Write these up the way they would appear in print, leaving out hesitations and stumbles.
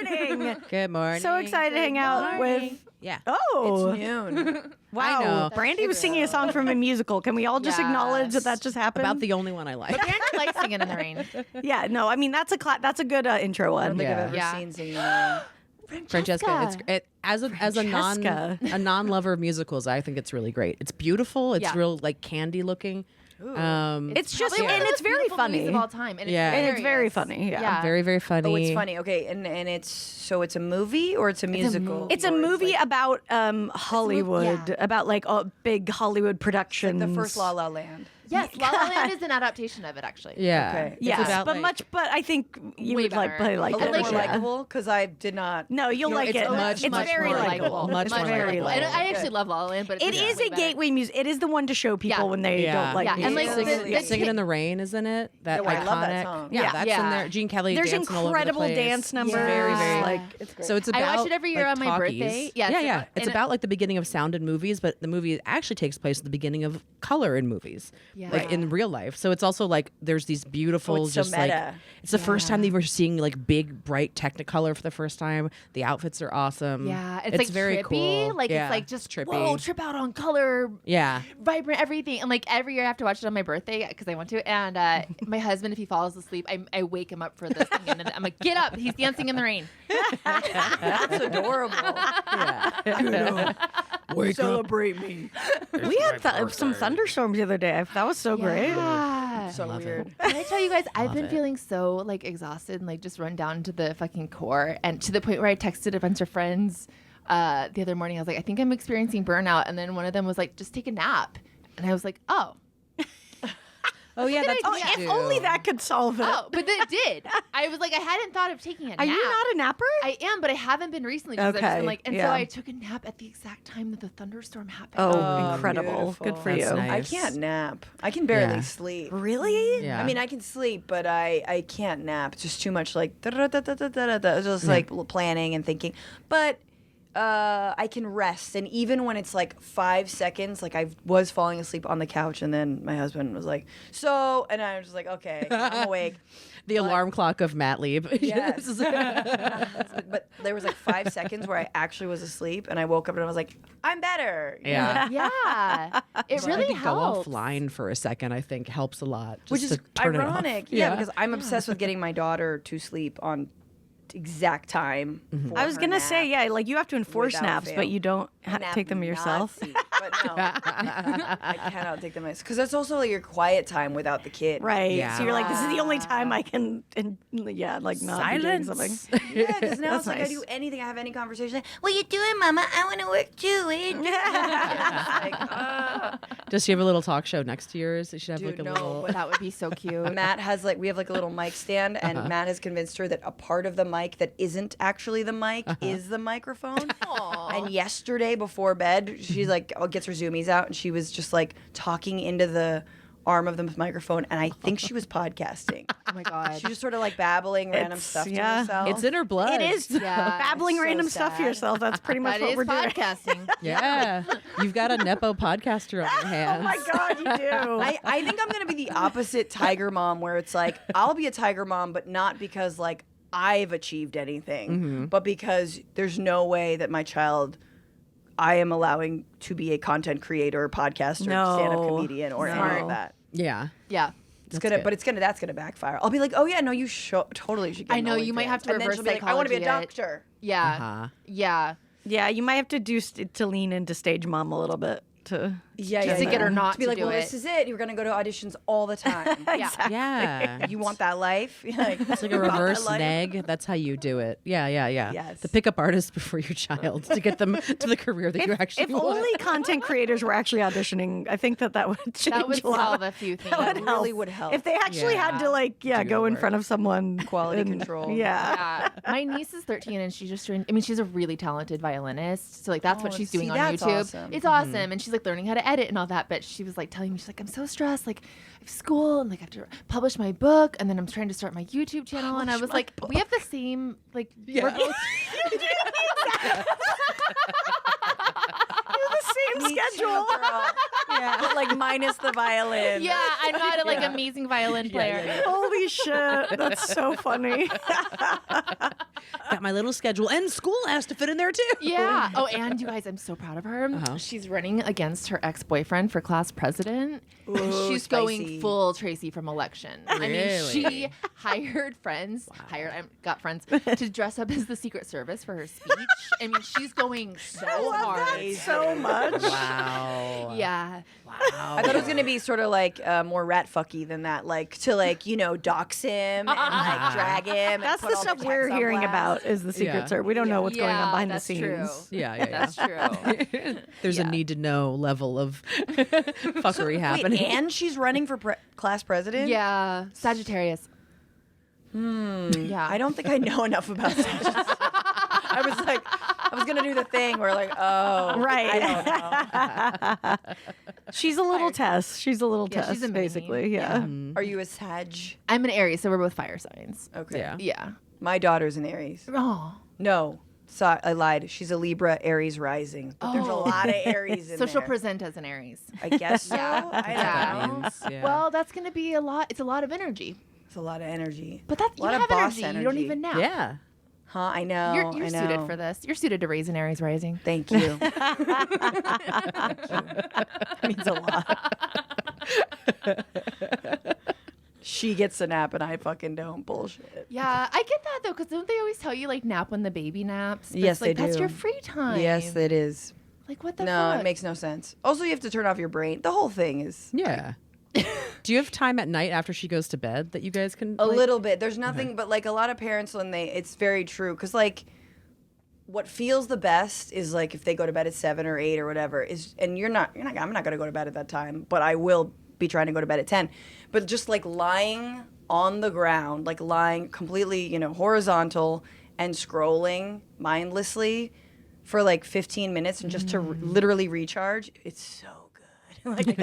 morning. Good morning. So excited to hang out with. Yeah. Oh, It's noon. wow. I know. Brandy was singing a song from a musical. Can we all just acknowledge that just happened? About the only one I like. Brandy likes singing in the rain. Yeah, no, I mean, that's a good intro I don't one. think Yeah. I've ever Yeah. seen singing in the rain. Francesca, as a Francesca. non-lover of musicals, I think it's really great. It's beautiful. It's Yeah. real like candy looking. It's just, Probably one and of it's the very beautiful funny. movies of all time. And Yeah. And it's very hilarious. funny. Yeah. Yeah. Very, very funny. Oh, it's funny. Okay, and it's a movie or it's a musical? It's a Or movie like about Hollywood, yeah. about like a big Hollywood production. the first La La Land. Yes, La La Land is an adaptation of it, actually. Yeah. Okay. It's Yes, about, but like- but I think you Way would like better. probably like A it. little more Yeah. likable because I did not. No, you'll like it's it. much, it's much very more likable. Much more very likable. And likable. I actually love La La Land, but It it's is way a better. gateway music. It is the one to show people Yeah. when they Yeah. don't like Yeah, and, like, musicals. the- Yeah. Singing in the Rain, isn't it? That Yeah, well, I iconic. love that song. Yeah, that's Yeah. in there. Gene Kelly There's dancing all over the incredible place. dance numbers. Very, very. Like It's great. So it's I about watch it every year like, on my talkies. birthday. Yeah, Yeah. It's and about like the beginning of sound in movies, but the movie actually takes place at the beginning of color in movies, Yeah. like in real life. So it's also like there's these beautiful, it's so just like meta. it's the first time that we're seeing like big, bright Technicolor for the first time. The outfits are awesome. Yeah, it's like very trippy. cool. Like Yeah, it's like just trippy. whoa, trip out on color, Yeah. vibrant everything. And like every year I have to watch it on my birthday because I want to. And my husband, if he falls asleep, I wake him up for this thing, and I'm like, get up! He's dancing in the rain. That's adorable. Celebrate me. we had some thunderstorms the other day. That was so great. Yeah. So weird. Can I tell you guys, I've been it. feeling so like exhausted and like just run down to the fucking core, and to the point where I texted a bunch of friends the other morning. I was like, I think I'm experiencing burnout, and then one of them was like, just take a nap, and I was like, oh. Oh yeah, that's Oh, what you If do. only that could solve it. Oh, but it did. I was like, I hadn't thought of taking a nap. Are you not a napper? I am, but I haven't been recently. Because I've just Okay, been like, and yeah. so I took a nap at the exact time that the thunderstorm happened. Oh, incredible. beautiful. Good for That's you. nice. I can't nap. I can barely Yeah. sleep. Really? Yeah. I mean, I can sleep, but I can't nap. It's just too much like da-da-da-da-da-da-da. Just like planning and thinking. But I can rest, and even when it's like 5 seconds, like I was falling asleep on the couch, and then my husband was like, "So," and I was just like, "Okay, I'm awake." the alarm clock of Matt Lieb. Yes. But there was like 5 seconds where I actually was asleep, and I woke up and I was like, "I'm better." Yeah. Yeah, it really Go helps. offline for a second, I think helps a lot. Which just is to turn it off. ironic, yeah, because I'm obsessed with getting my daughter to sleep on exact time. Mm-hmm. for I was her going to nap. say, yeah, like you have to enforce Without naps, fail. but you don't Nap take them yourself. Nazi, but no, I cannot take them myself because that's also like your quiet time without the kid. Right. Yeah. So you're like, this is the only time I can, like not be doing something. Yeah, because now That's it's like nice. I do anything. I have any conversation. Like, what you doing, Mama? I want to work too. Does she have a little talk show next to yours? She should have Dude, like a no, little. but That would be so cute. Matt has we have like a little mic stand, and Matt has convinced her that a part of the mic that isn't actually the mic is the microphone. And yesterday before bed, she's like, gets her zoomies out, and she was just like talking into the arm of the microphone, and I think she was podcasting. Oh my god. She just sort of like babbling random It's- stuff to yeah. herself. It's in her blood. It is Yeah. babbling So random stuff to sad. yourself. That's pretty much That what is we're doing. podcasting. Yeah. You've got a Nepo podcaster on your hands. Oh my God, you do. I think I'm gonna be the opposite tiger mom, where it's like I'll be a tiger mom, but not because like I've achieved anything, but because there's no way that my child I am allowing to be a content creator, podcaster, No. stand-up comedian, or any of that. Yeah. Yeah. It's gonna, good. but that's gonna backfire. I'll be like, oh yeah, no, you totally should. Get I an know, you might OnlyFans. have to and then reverse she'll be like, I want to be a psychology it. doctor. Yeah. Uh-huh. Yeah. Yeah, you might have to do to lean into stage mom a little bit to. Yeah, Just to get her not to be to like, do well, it. this is it. You're gonna go to auditions all the time. Yeah. Yeah. You want that life? Like, It's like a reverse neg. That's how you do it. Yeah. Yes. The pickup artist before your child to get them to the career that you actually If want. only content creators were actually auditioning, I think that would change That would a lot. solve a few things. That really would help. If they actually had to go in front of someone. Quality control. Yeah. Yeah. My niece is 13 and she's just I mean, she's a really talented violinist. So like that's what she's doing on that's YouTube. awesome. It's awesome. And she's like learning how to edit and all that. But she was like telling me, she's like, I'm so stressed. Like I have school and like I have to publish my book and then I'm trying to start my YouTube channel. And I was like, we have the same like we're both The same schedule. Yeah, but like minus the violin. Yeah, I'm not a like amazing violin player. Holy shit. That's so funny. got my little schedule, and school has to fit in there too. Yeah. Oh, and you guys, I'm so proud of her. She's running against her ex-boyfriend for class president. And she's spicy. going full Tracy from Election. I mean, Really? she hired friends, got friends to dress up as the Secret Service for her speech. I mean, she's going so hard. so much. Wow. Yeah. Wow. I thought it was gonna be sort of like more rat fucky than that, like to like dox him and like drag him. and That's put the all stuff texts we're on hearing blast. about is the Secret Yeah. Service. We don't know what's going on behind the that's scenes. True. Yeah. That's true. There's a need to know level of fuckery Wait, happening. and she's running for class president. Yeah. Sagittarius. Yeah. I don't think I know enough about Sagittarius. I was gonna do the thing where like, oh, Right. I don't know. She's a little Tess. She's a little Yeah, Tess, she's a mini. basically. Yeah. Are you a Sag? I'm an Aries, so we're both fire signs. Okay. Yeah. Yeah. My daughter's an Aries. Oh. No, I lied. She's a Libra, Aries rising. But there's a lot of Aries in So there. she'll present as an Aries. I guess so. I Yeah. don't know. Yeah. Well, that's going to be a lot. It's a lot of energy. It's a lot of energy. But that's A lot you of have boss energy. You don't energy. even know. yeah. Huh? I know. You're I suited know. for this. You're suited to raise an Aries rising. Thank you. That means a lot. She gets a nap and I fucking don't. Bullshit. Yeah, I get that though, because don't they always tell you like nap when the baby naps? But Yes, it's like, they That's do. your free time. Yes, it is. Like what the No, fuck? it makes no sense. Also, you have to turn off your brain. The whole thing is Yeah. Do you have time at night after she goes to bed that you guys can? a little bit. There's nothing but like a lot of parents when it's very true because like what feels the best is like if they go to bed at 7 or 8 or whatever is, and I'm not going to go to bed at that time, but I will be trying to go to bed at 10. But just like lying on the ground, like lying completely, horizontal and scrolling mindlessly for like 15 minutes and just to literally recharge, it's so good. Like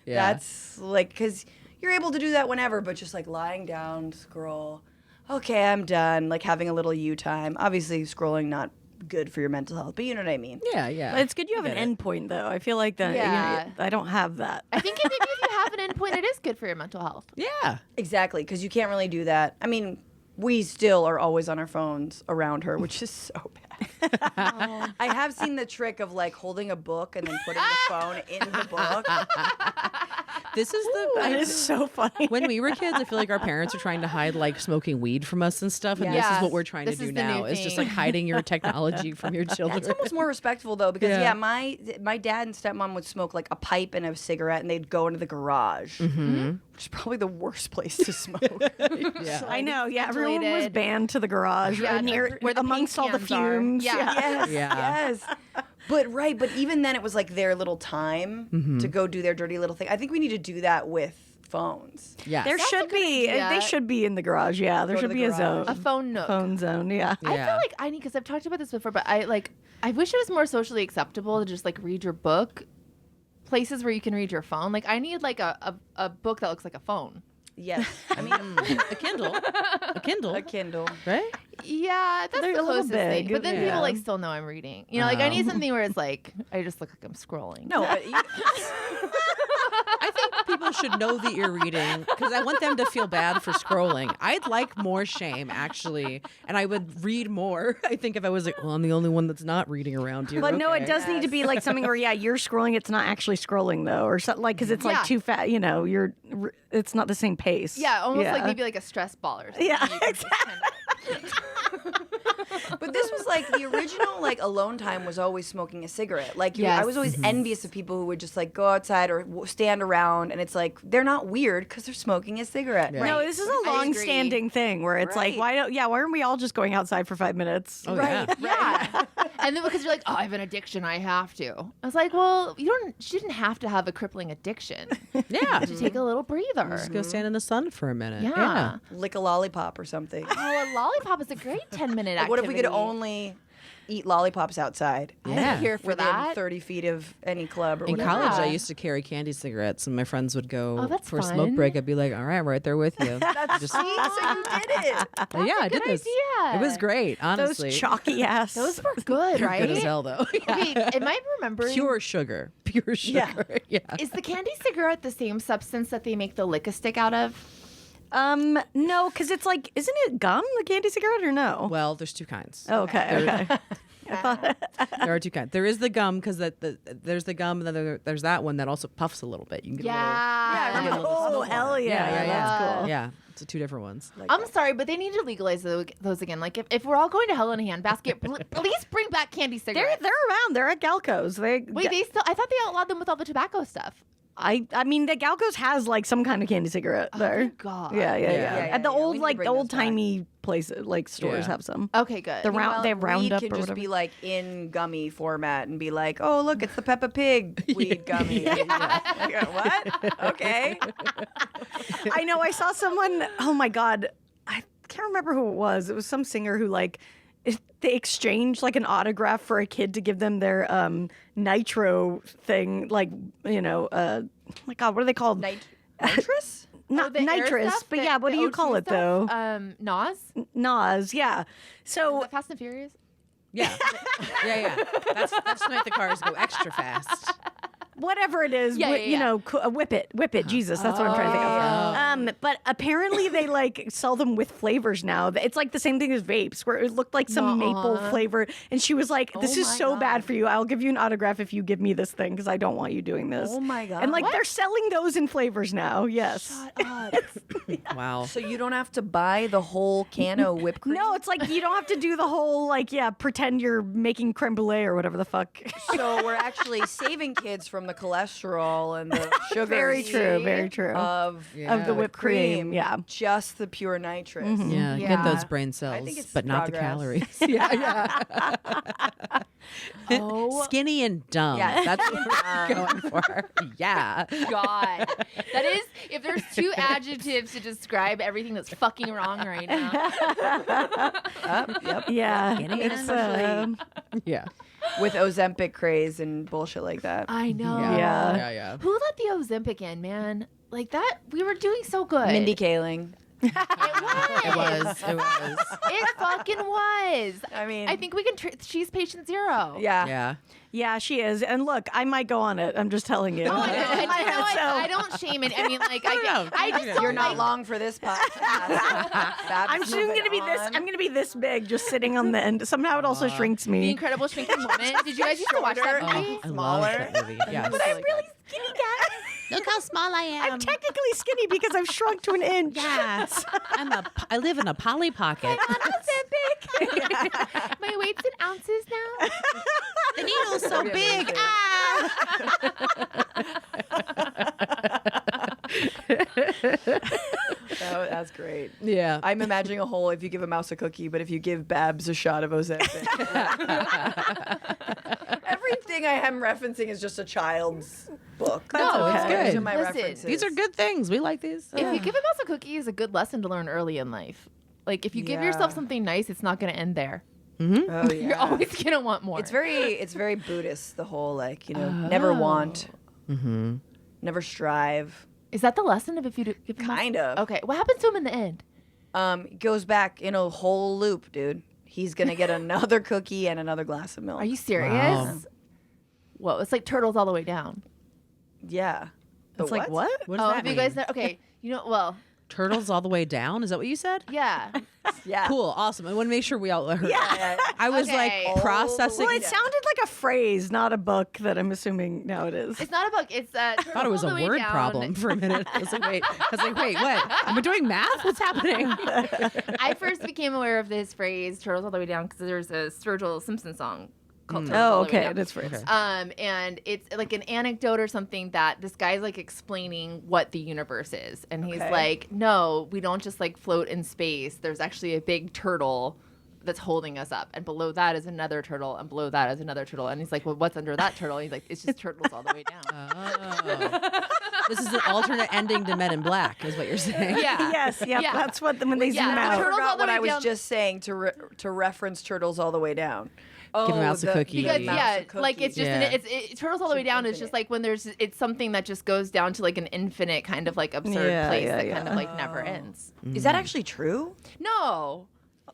that's like, because you're able to do that whenever, but just like lying down, scroll. Okay, I'm done. Like having a little you time. Obviously, scrolling not good for your mental health, but you know what I mean. Yeah, yeah. But it's good you have an Get it. endpoint, though. I feel like that. Yeah. I don't have that. I think maybe if you have an endpoint, it is good for your mental health. Yeah. Exactly, because you can't really do that. I mean, we still are always on our phones around her, which is so bad. I have seen the trick of like holding a book and then putting the phone in the book. This is the. That is so funny. When we were kids, I feel like our parents are trying to hide like smoking weed from us and stuff, and this Yes. is what we're trying to This do is the new now. Is just thing. like hiding your technology from your children. It's almost more respectful though, because Yeah. my dad and stepmom would smoke like a pipe and a cigarette, and they'd go into the garage, which is probably the worst place to smoke. Yeah. I know. Yeah, everyone was ventilated. banned to the garage Yeah, near where the paint amongst all the cans are. fumes. Yeah. Yes, Yeah. yes. But even then, it was like their little time to go do their dirty little thing. I think we need to do that with phones. Yes. There That's a should good be. idea. They should be in the garage. Yeah, there Go to should the be a garage. zone. A phone nook. Phone zone. Yeah. I Yeah. feel like I need, because I've talked about this before, but I wish it was more socially acceptable to just like read your book places where you can read your phone. Like I need like a book that looks like a phone. Yes, I mean a Kindle. A Kindle. a Kindle. Right? Yeah, that's They're the a little closest thing. big, But then yeah. people like still know I'm reading. You know, like I need something where it's like I just look like I'm scrolling. No, but I think people should know that you're reading because I want them to feel bad for scrolling. I'd like more shame, actually, and I would read more. I think if I was like, well, I'm the only one that's not reading around here. But no, it Okay. does need to be like something where you're scrolling. It's not actually scrolling though, or something like because it's Yeah. like too fast. It's not the same pace. Yeah, almost like maybe like a stress ball or something. Yeah, You can just kind But this was like the original like alone time was always smoking a cigarette. Like Yes. I was always envious of people who would just like go outside or stand around, and it's like they're not weird because they're smoking a cigarette. Yeah. Right. No, this is a I agree. long-standing thing where it's like, Right. why aren't we all just going outside for 5 minutes? Oh, Right. yeah. Yeah. And then because you're like, oh, I have an addiction, I have to. I was like, well, she didn't have to have a crippling addiction. Yeah. To take a little breather. Just go stand in the sun for a minute. Yeah. Lick a lollipop or something. Oh, a lollipop is a great 10-minute activity. Like, what if we could only eat lollipops outside? Yeah. I'm here for Within that. 30 feet of any club or In whatever. college, I Yeah. used to carry candy cigarettes, and my friends would go Oh, that's for a fun. smoke break. I'd be like, "All right, I'm right there with you." That's Just- see, so you did it. yeah, I did good this. idea. It was great, honestly. Those chalky ass. Those were good, right? Good as hell, though. Okay, am I remembering? Pure sugar. Pure sugar. Yeah. Is the candy cigarette the same substance that they make the lick-a-stick out of? No, because it's like, isn't it gum, the candy cigarette, or no? Well, there's two kinds. Oh, okay. There are two kinds. There is the gum because there's the gum, and then there's that one that also puffs a little bit. You can get Yeah. a little. Oh, hell yeah. That's cool. Yeah, it's two different ones. I'm sorry, but they need to legalize those again. Like, if we're all going to hell in a handbasket, please bring back candy cigarettes. They're around. They're at Galco's. Wait, they still? I thought they outlawed them with all the tobacco stuff. I mean, the Galco's has like some kind of candy cigarette there. thank God. Yeah. At the yeah. We old, need to like bring the those old timey places, like stores Yeah. have some. Okay, good. The round, they have Roundup weed or can just whatever. be like in gummy format and be like, oh look, it's the Peppa Pig weed gummy. Like, what? Okay. I know. I saw someone. Oh my God, I can't remember who it was. It was some singer who like they exchanged like an autograph for a kid to give them their nitro thing. Like oh my God, what are they called? Nitrous? Not the air nitrous, stuff, but the- yeah. What the do you O2 call it stuff? though? Nas? Is Nas. Yeah. So that Fast and Furious? Yeah. That's to make the cars go extra fast. whatever it is, Yeah, yeah, yeah. whip it. Jesus, that's what I'm trying to think of. But apparently they like sell them with flavors now. It's like the same thing as vapes, where it looked like some maple flavor. And she was like, "This is my so God. bad for you. I'll give you an autograph if you give me this thing because I don't want you doing this." Oh my God. And like they're selling those in flavors now. Yes. Wow. So you don't have to buy the whole can of whipped cream? No, it's like you don't have to do the whole pretend you're making creme brulee or whatever the fuck. So we're actually saving kids from the cholesterol and the sugar. Very true. Very true. Of the whipped cream. Yeah. Just the pure nitrous. Yeah, Yeah. get those brain cells, think it's but not the progress. calories. yeah. Oh. Skinny and dumb. Yeah. That's what we're going for. Yeah. God. That is, if there's two adjectives to describe everything that's fucking wrong right now. Yeah. Skinny It's Yeah. With Ozempic craze and bullshit like that. I know. Yeah. Yeah. Who let the Ozempic in, man? Like that, we were doing so good. Mindy Kaling. It was. It was. It fucking was. I mean, I think we can. She's patient zero. yeah. Yeah. Yeah, she is. And look, I might go on it. I'm just telling you. Oh, I know. And you know what? So- I don't shame it. I mean, like, I just don't You're not like, long for this podcast. I'm just gonna be this. I'm gonna be this big, just sitting on the end. Somehow it also shrinks The me. Incredible Shrinking Woman. Did you guys used to watch that movie? I love that movie. Yeah. But I'm really skinny, guys. Look how small I am. I'm technically skinny because I've shrunk to an inch. Yes. I live in a Polly Pocket. My weight's in ounces now. The needle's so big. That's great. Yeah. I'm imagining a whole if you give a mouse a cookie, but if you give Babs a shot of Ozempic. Everything I am referencing is just a child's book. No, it's Those good. are my Listen, references. These are good things. We like these. If you give a mouse a cookie, is a good lesson to learn early in life. Like, if you give yourself Yeah. something nice, it's not going to end there. Oh, You're yeah. always going to want more. It's very Buddhist, the whole never want, never strive. Is that the lesson of if you do, give a mouse- Kind of. Okay, what happens to him in the end? Goes back in a whole loop, dude. He's gonna get another cookie and another glass of milk. Are you serious? Wow. Whoa, it's like Turtles all the way down. Yeah. It's like what? What does Oh, that have mean? you guys know? Okay, Turtles all the way down? Is that what you said? yeah. Yeah. Cool. Awesome. I want to make sure we all heard. Yeah. I was Okay. like processing. Well, it sounded like a phrase, not a book. That I'm assuming now it is. It's not a book. It's I thought it was a word problem for a minute. I was like, wait, what? Am I doing math? What's happening? I first became aware of this phrase, Turtles all the way down, because there's a Sturgill Simpson song called Turtles Oh, all the way okay. down. That's phrase. And it's like an anecdote or something that this guy's like explaining what the universe is. And he's Okay. like, no, we don't just like float in space. There's actually a big turtle that's holding us up. And below that is another turtle. And below that is another turtle. And he's like, well, what's under that turtle? And he's like, it's just turtles all the way down. Oh. This is an alternate ending to Men in Black, is what you're saying. Yeah. Yes. Yep. Yeah. That's what when they Yeah, zoom the out. I turtles all forgot the what way I was down. just saying to reference Turtles all the way down. Give a mouse a cookie. Because mouse yeah, a cookie. like it's just Yeah. Turtles all the way down is just like when it's something that just goes down to like an infinite kind of like absurd Yeah, place yeah, that yeah. kind of like never ends. Is that actually true? No,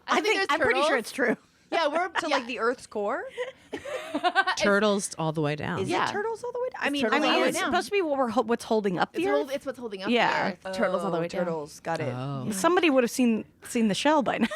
I think think there's I'm pretty sure turtles. it's true. Yeah, we're to like the Earth's core. Turtles all the way down. Is Yeah. it turtles all the way down? I mean, turtles all the way it's down. supposed to be what's holding up the Earth. It's what's holding up Yeah. the Earth. Turtles all the way down. Turtles. Got it. Oh. Somebody would have seen the shell by now.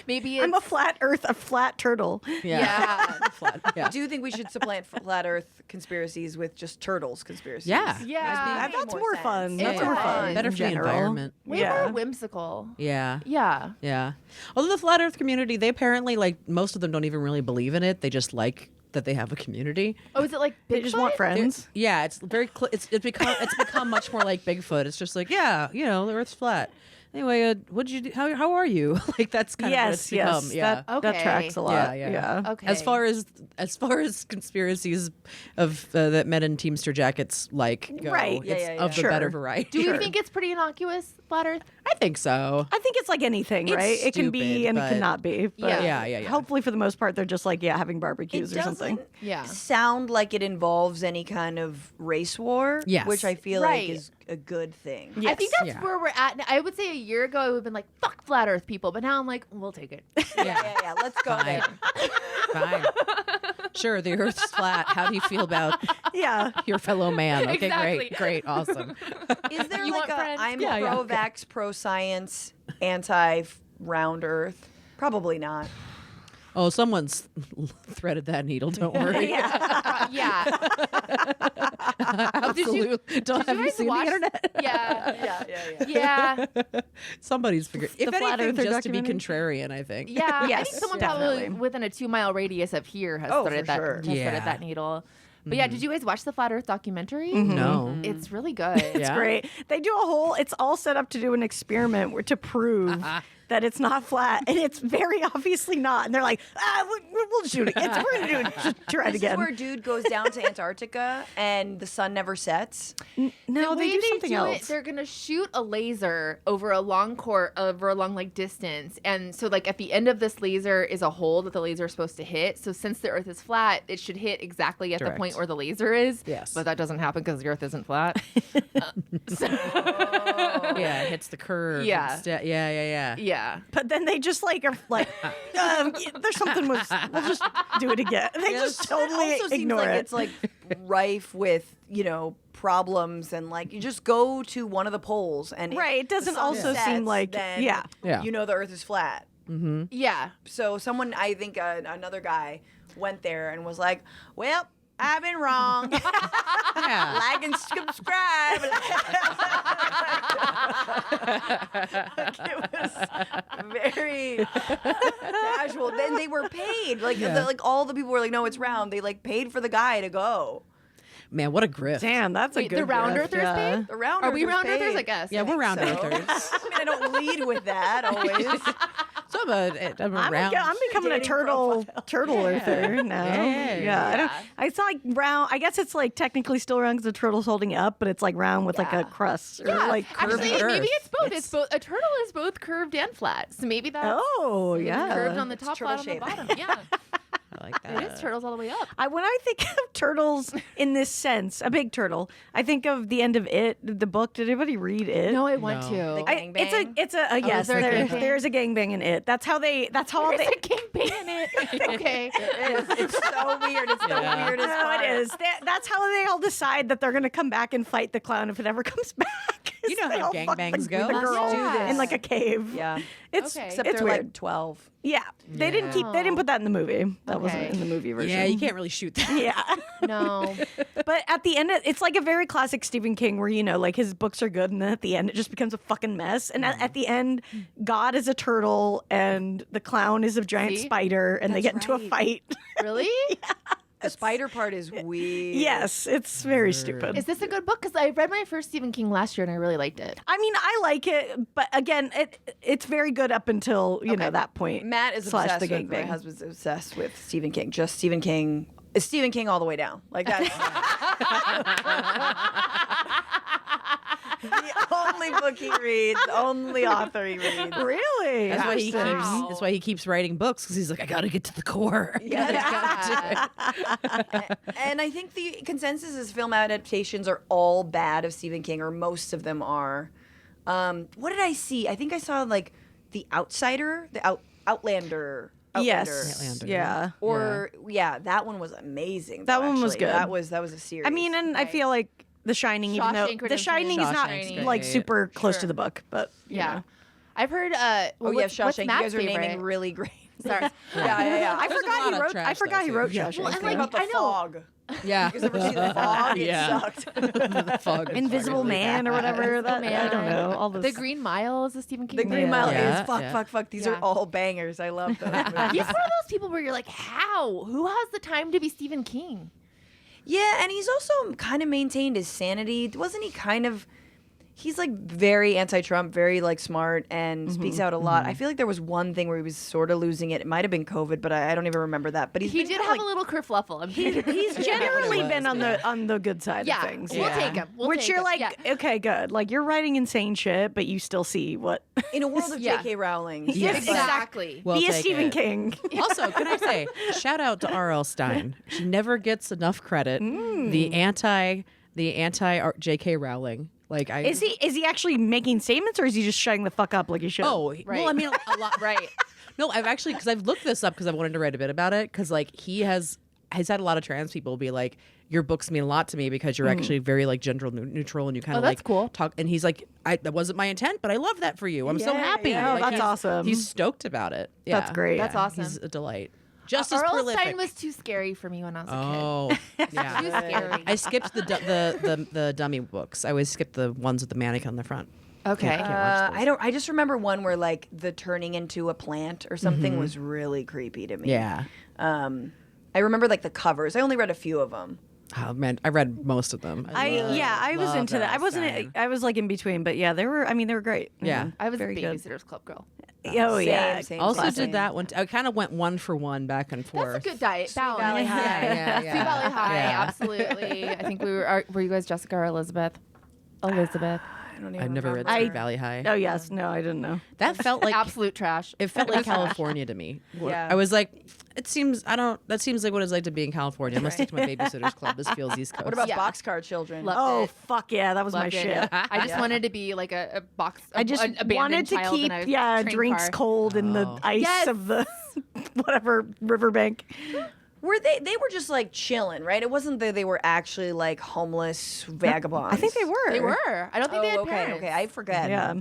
Maybe it's I'm a flat turtle. Yeah. Flat. Yeah. Do you think we should supplant flat Earth conspiracies with just turtles conspiracies? Yeah. Yeah. That's more fun. Yeah, That's yeah, more yeah. fun. Better in for the general. environment. way Yeah. more whimsical. Yeah. Yeah. Yeah. Although the flat Earth community, they apparently most of them don't even really believe in it. They just like that they have a community. Oh, is it like They just want Bigfoot? friends. Yeah, it's very it's become much more like Bigfoot. It's just like, yeah, the Earth's flat. Anyway, what'd you do? How are you? Like that's kind of what it's Yes, become. Yeah. that Okay. tracks a lot. Yeah. Okay. As far as conspiracies of that men in Teamster jackets go, Right. Yeah, it's yeah, of the yeah. better Sure. variety. Do Sure. we think it's pretty innocuous, flat Earth? I think so. I think it's like anything, It's right? It can be stupid, and it but- cannot be. But Yeah. hopefully, for the most part, they're just like having barbecues It or something. doesn't Yeah. sound like it involves any kind of race war, Yes. which I feel Right. like is a good thing. Yes. I think that's Yeah. where we're at. I would say a year ago I would have been like, fuck flat Earth people. But now I'm like, we'll take it. Yeah. Let's go Fine. there. Fine. Sure, the Earth's flat. How do you feel about Yeah. your fellow man? Okay, Exactly. great, awesome. Is there You like want a friends? I'm Yeah, yeah. pro-vax, pro-science, anti-round Earth? Probably not. Oh, someone's threaded that needle. Don't worry. Yeah. Absolutely. Have you guys seen watch- the internet? Yeah. Yeah. Yeah. Somebody's figured. If Flat anything, Earther just to be documentary? contrarian, I think. Yeah. I Yes, think someone definitely. probably within a 2-mile radius of here has Oh, threaded for that sure. has Yeah. threaded that needle. But yeah, did you guys watch the Flat Earth documentary? No. It's really good. Yeah. Great. They do a whole. It's all set up to do an experiment to prove that it's not flat, and it's very obviously not. And they're like, we'll shoot it. We're gonna do it. Just try it This again. is where dude goes down to Antarctica and the sun never sets. No, The they way do something else. they're gonna shoot a laser over a long distance, and so like at the end of this laser is a hole that the laser is supposed to hit. So since the Earth is flat, it should hit exactly at Correct. the point where the laser is. Yes. but that doesn't happen because the Earth isn't flat. Yeah, it hits the curve. Yeah. Yeah. Yeah, But then they just like are like, there's something was. We'll just do it again. They just totally also seems ignore like it. it's like rife with problems, and like you just go to one of the poles and Right, it doesn't the sun also sets, seem like- then yeah. Yeah. you know the Earth is flat. yeah. So someone, I think another guy went there and was like, well, I've been wrong. Yeah. Like and subscribe. It was very casual. Then they were paid. Like all the people were like, no, it's round. They like paid for the guy to go. Man, what a grift. Damn, that's a Wait, good. the round riff, earthers yeah. paid? The round Are we earthers round earthers? paid. I guess. Yeah, we're round so. earthers. I mean, I don't lead with that always. So I'm a round. I'm becoming a Dating turtle earther now. Yeah. I don't. It's like round. I guess it's like technically still round because the turtle's holding it up, but it's like round with like a crust or like Actually, curved maybe Earth. it's both. It's both. A turtle is both curved and flat. So maybe that's Oh it's yeah. curved on the top, turtle flat on the shape. bottom. Yeah, I like that. it is turtles all the way up. When I think of turtles in this sense, a big turtle, I think of the end of It, the book. Did anybody read It? No, I want No. to. Like- It's a yes. is there a gangbang? There's a gangbang in It. That's how There's a gangbang in it. Okay. It's so weird. It's the Yeah. weirdest No, part. it is. That's how they all decide that they're going to come back and fight the clown if it ever comes back. You know They how all fuck gangbangs the go. girl Let's do this. in like a cave. Yeah. It's Okay. Except it's they're weird. like 12. Yeah, they didn't keep. They didn't put that in the movie. That wasn't Okay. in the movie version. Yeah, you can't really shoot that. Yeah. No. But at the end, it's like a very classic Stephen King where, like his books are good and then at the end it just becomes a fucking mess. And at the end, God is a turtle and the clown is a giant See? spider and they get That's into a right. fight. Really? The spider part is weird. Yes, it's very stupid. Is this a good book? Because I read my first Stephen King last year and I really liked it. I mean, I like it, but again, it's very good up until, that point. Matt is slash obsessed the with, my gangbang. husband's obsessed with Stephen King. Just Stephen King. It's Stephen King all the way down. Like that's the only book he reads, the only author he reads. Really? That's why he keeps. Wow. That's why he keeps writing books because he's like, I gotta get to the core. Yeah. And I think the consensus is film adaptations are all bad of Stephen King, or most of them are. What did I see? I think I saw like The Outsider, Outlander. Yes. Outlander. Yeah. Or that one was amazing. That though, one was actually. good. That was a series. I mean, and I feel like The Shining, even though Shawshank The Shining is not Redemption. like Shawshank's super close to Sure. the book, but you Yeah. know. I've heard. What's Shawshank. You Matt's guys are naming favorite? really great. Sorry. yeah. I There's a forgot lot he of wrote. trash I forgot he though, wrote too. Shawshank. Well, and, What about the I know. fog? Yeah. You guys ever see the fog? Yeah. It sucked. The fog. Invisible Man or whatever. That I don't know. All this. The Green Mile is a Stephen King. The Green movie. Mile Yeah. is fuck. These are Yeah. all bangers. I love those. He's movies. one of those people where you're like, how? Who has the time to be Stephen King? Yeah, and he's also kind of maintained his sanity. Wasn't he kind of... He's like very anti-Trump, very like smart, and speaks out a lot. I feel like there was one thing where he was sort of losing it. It might have been COVID, but I don't even remember that. But He been did kinda, have like, a little kerfluffle. I'm sure. He's generally was, been on yeah. the good side yeah, of things. we'll Yeah. take him. We'll Which take you're him. like, Yeah. okay, good. Like you're writing insane shit, but you still see what. in a world of Yeah. J.K. Rowling. Yes, exactly. Well Be a taken. Stephen King. Also, can I say, shout out to R.L. Stein. She never gets enough credit. The anti J.K. Rowling. Like, Is he actually making statements, or is he just shutting the fuck up like he should? Oh, Right. well, I mean, a lot. Right. No, I've actually, because I've looked this up because I wanted to write a bit about it. Because like he has had a lot of trans people be like, your books mean a lot to me because you're actually very like gender neutral and you kind of that's like cool. talk. And he's like, that wasn't my intent, but I love that for you. I'm so Yeah, happy. yeah. Like, That's he's- awesome. He's stoked about it. Yeah. That's great. That's awesome. He's a delight. Just as Earl prolific. Stein was too scary for me when I was a Oh, kid. Too yeah. scary. I skipped the dummy books. I always skipped the ones with the mannequin on the front. Okay. Can't watch those. I just remember one where like the turning into a plant or something was really creepy to me. Yeah. I remember like the covers. I only read a few of them. Oh man, I read most of them. I was love into that. I R.L. wasn't. Stein. I was like in between, but yeah, they were. I mean, they were great. Yeah. I was a very good. Babysitter's Club girl. Oh yeah. Same, Also same. did that one. I kind of went one for one back and forth. That's a good diet. Balance. Valley High. Yeah, Sea Valley High, Yeah. absolutely. I think were you guys Jessica or Elizabeth? Elizabeth. I don't even I've never read remember. Sweet Valley High. Oh yes. No, I didn't know. That felt like Absolute trash. it felt like California to me. Yeah. I was like, that seems like what it's like to be in California. I must stick to my Babysitter's Club. This feels East Coast. What about Yeah. Boxcar Children? Loved Oh it. fuck yeah, that was my Loved it. shit. I just wanted to be like a box. I just abandoned wanted to child keep in a train drinks car. cold in the Oh. ice Yes. of the whatever riverbank. Were they were just like chilling, right? It wasn't that they were actually like homeless vagabonds. I think they were. They were. I don't think they had okay, parents. okay. I forget. Yeah.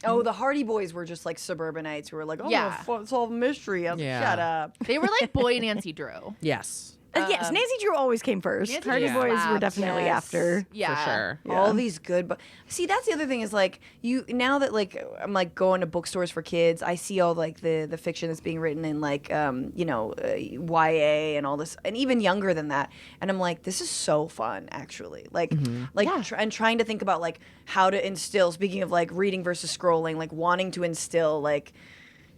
Oh, the Hardy Boys were just like suburbanites who were like, oh, Yeah. solve a mystery. I was Yeah. like, shut up. They were like Boy Nancy Drew. Yes, Yes, Nancy Drew always came first. Nancy Hardy Drew Boys were slapped, definitely yes. after. Yeah. for sure. Yeah. All these good, but see, that's the other thing is like you now that like I'm like going to bookstores for kids, I see all like the fiction that's being written in like YA and all this, and even younger than that, and I'm like, this is so fun actually, like Yeah. and trying to think about like how to instill. Speaking of like reading versus scrolling, like wanting to instill like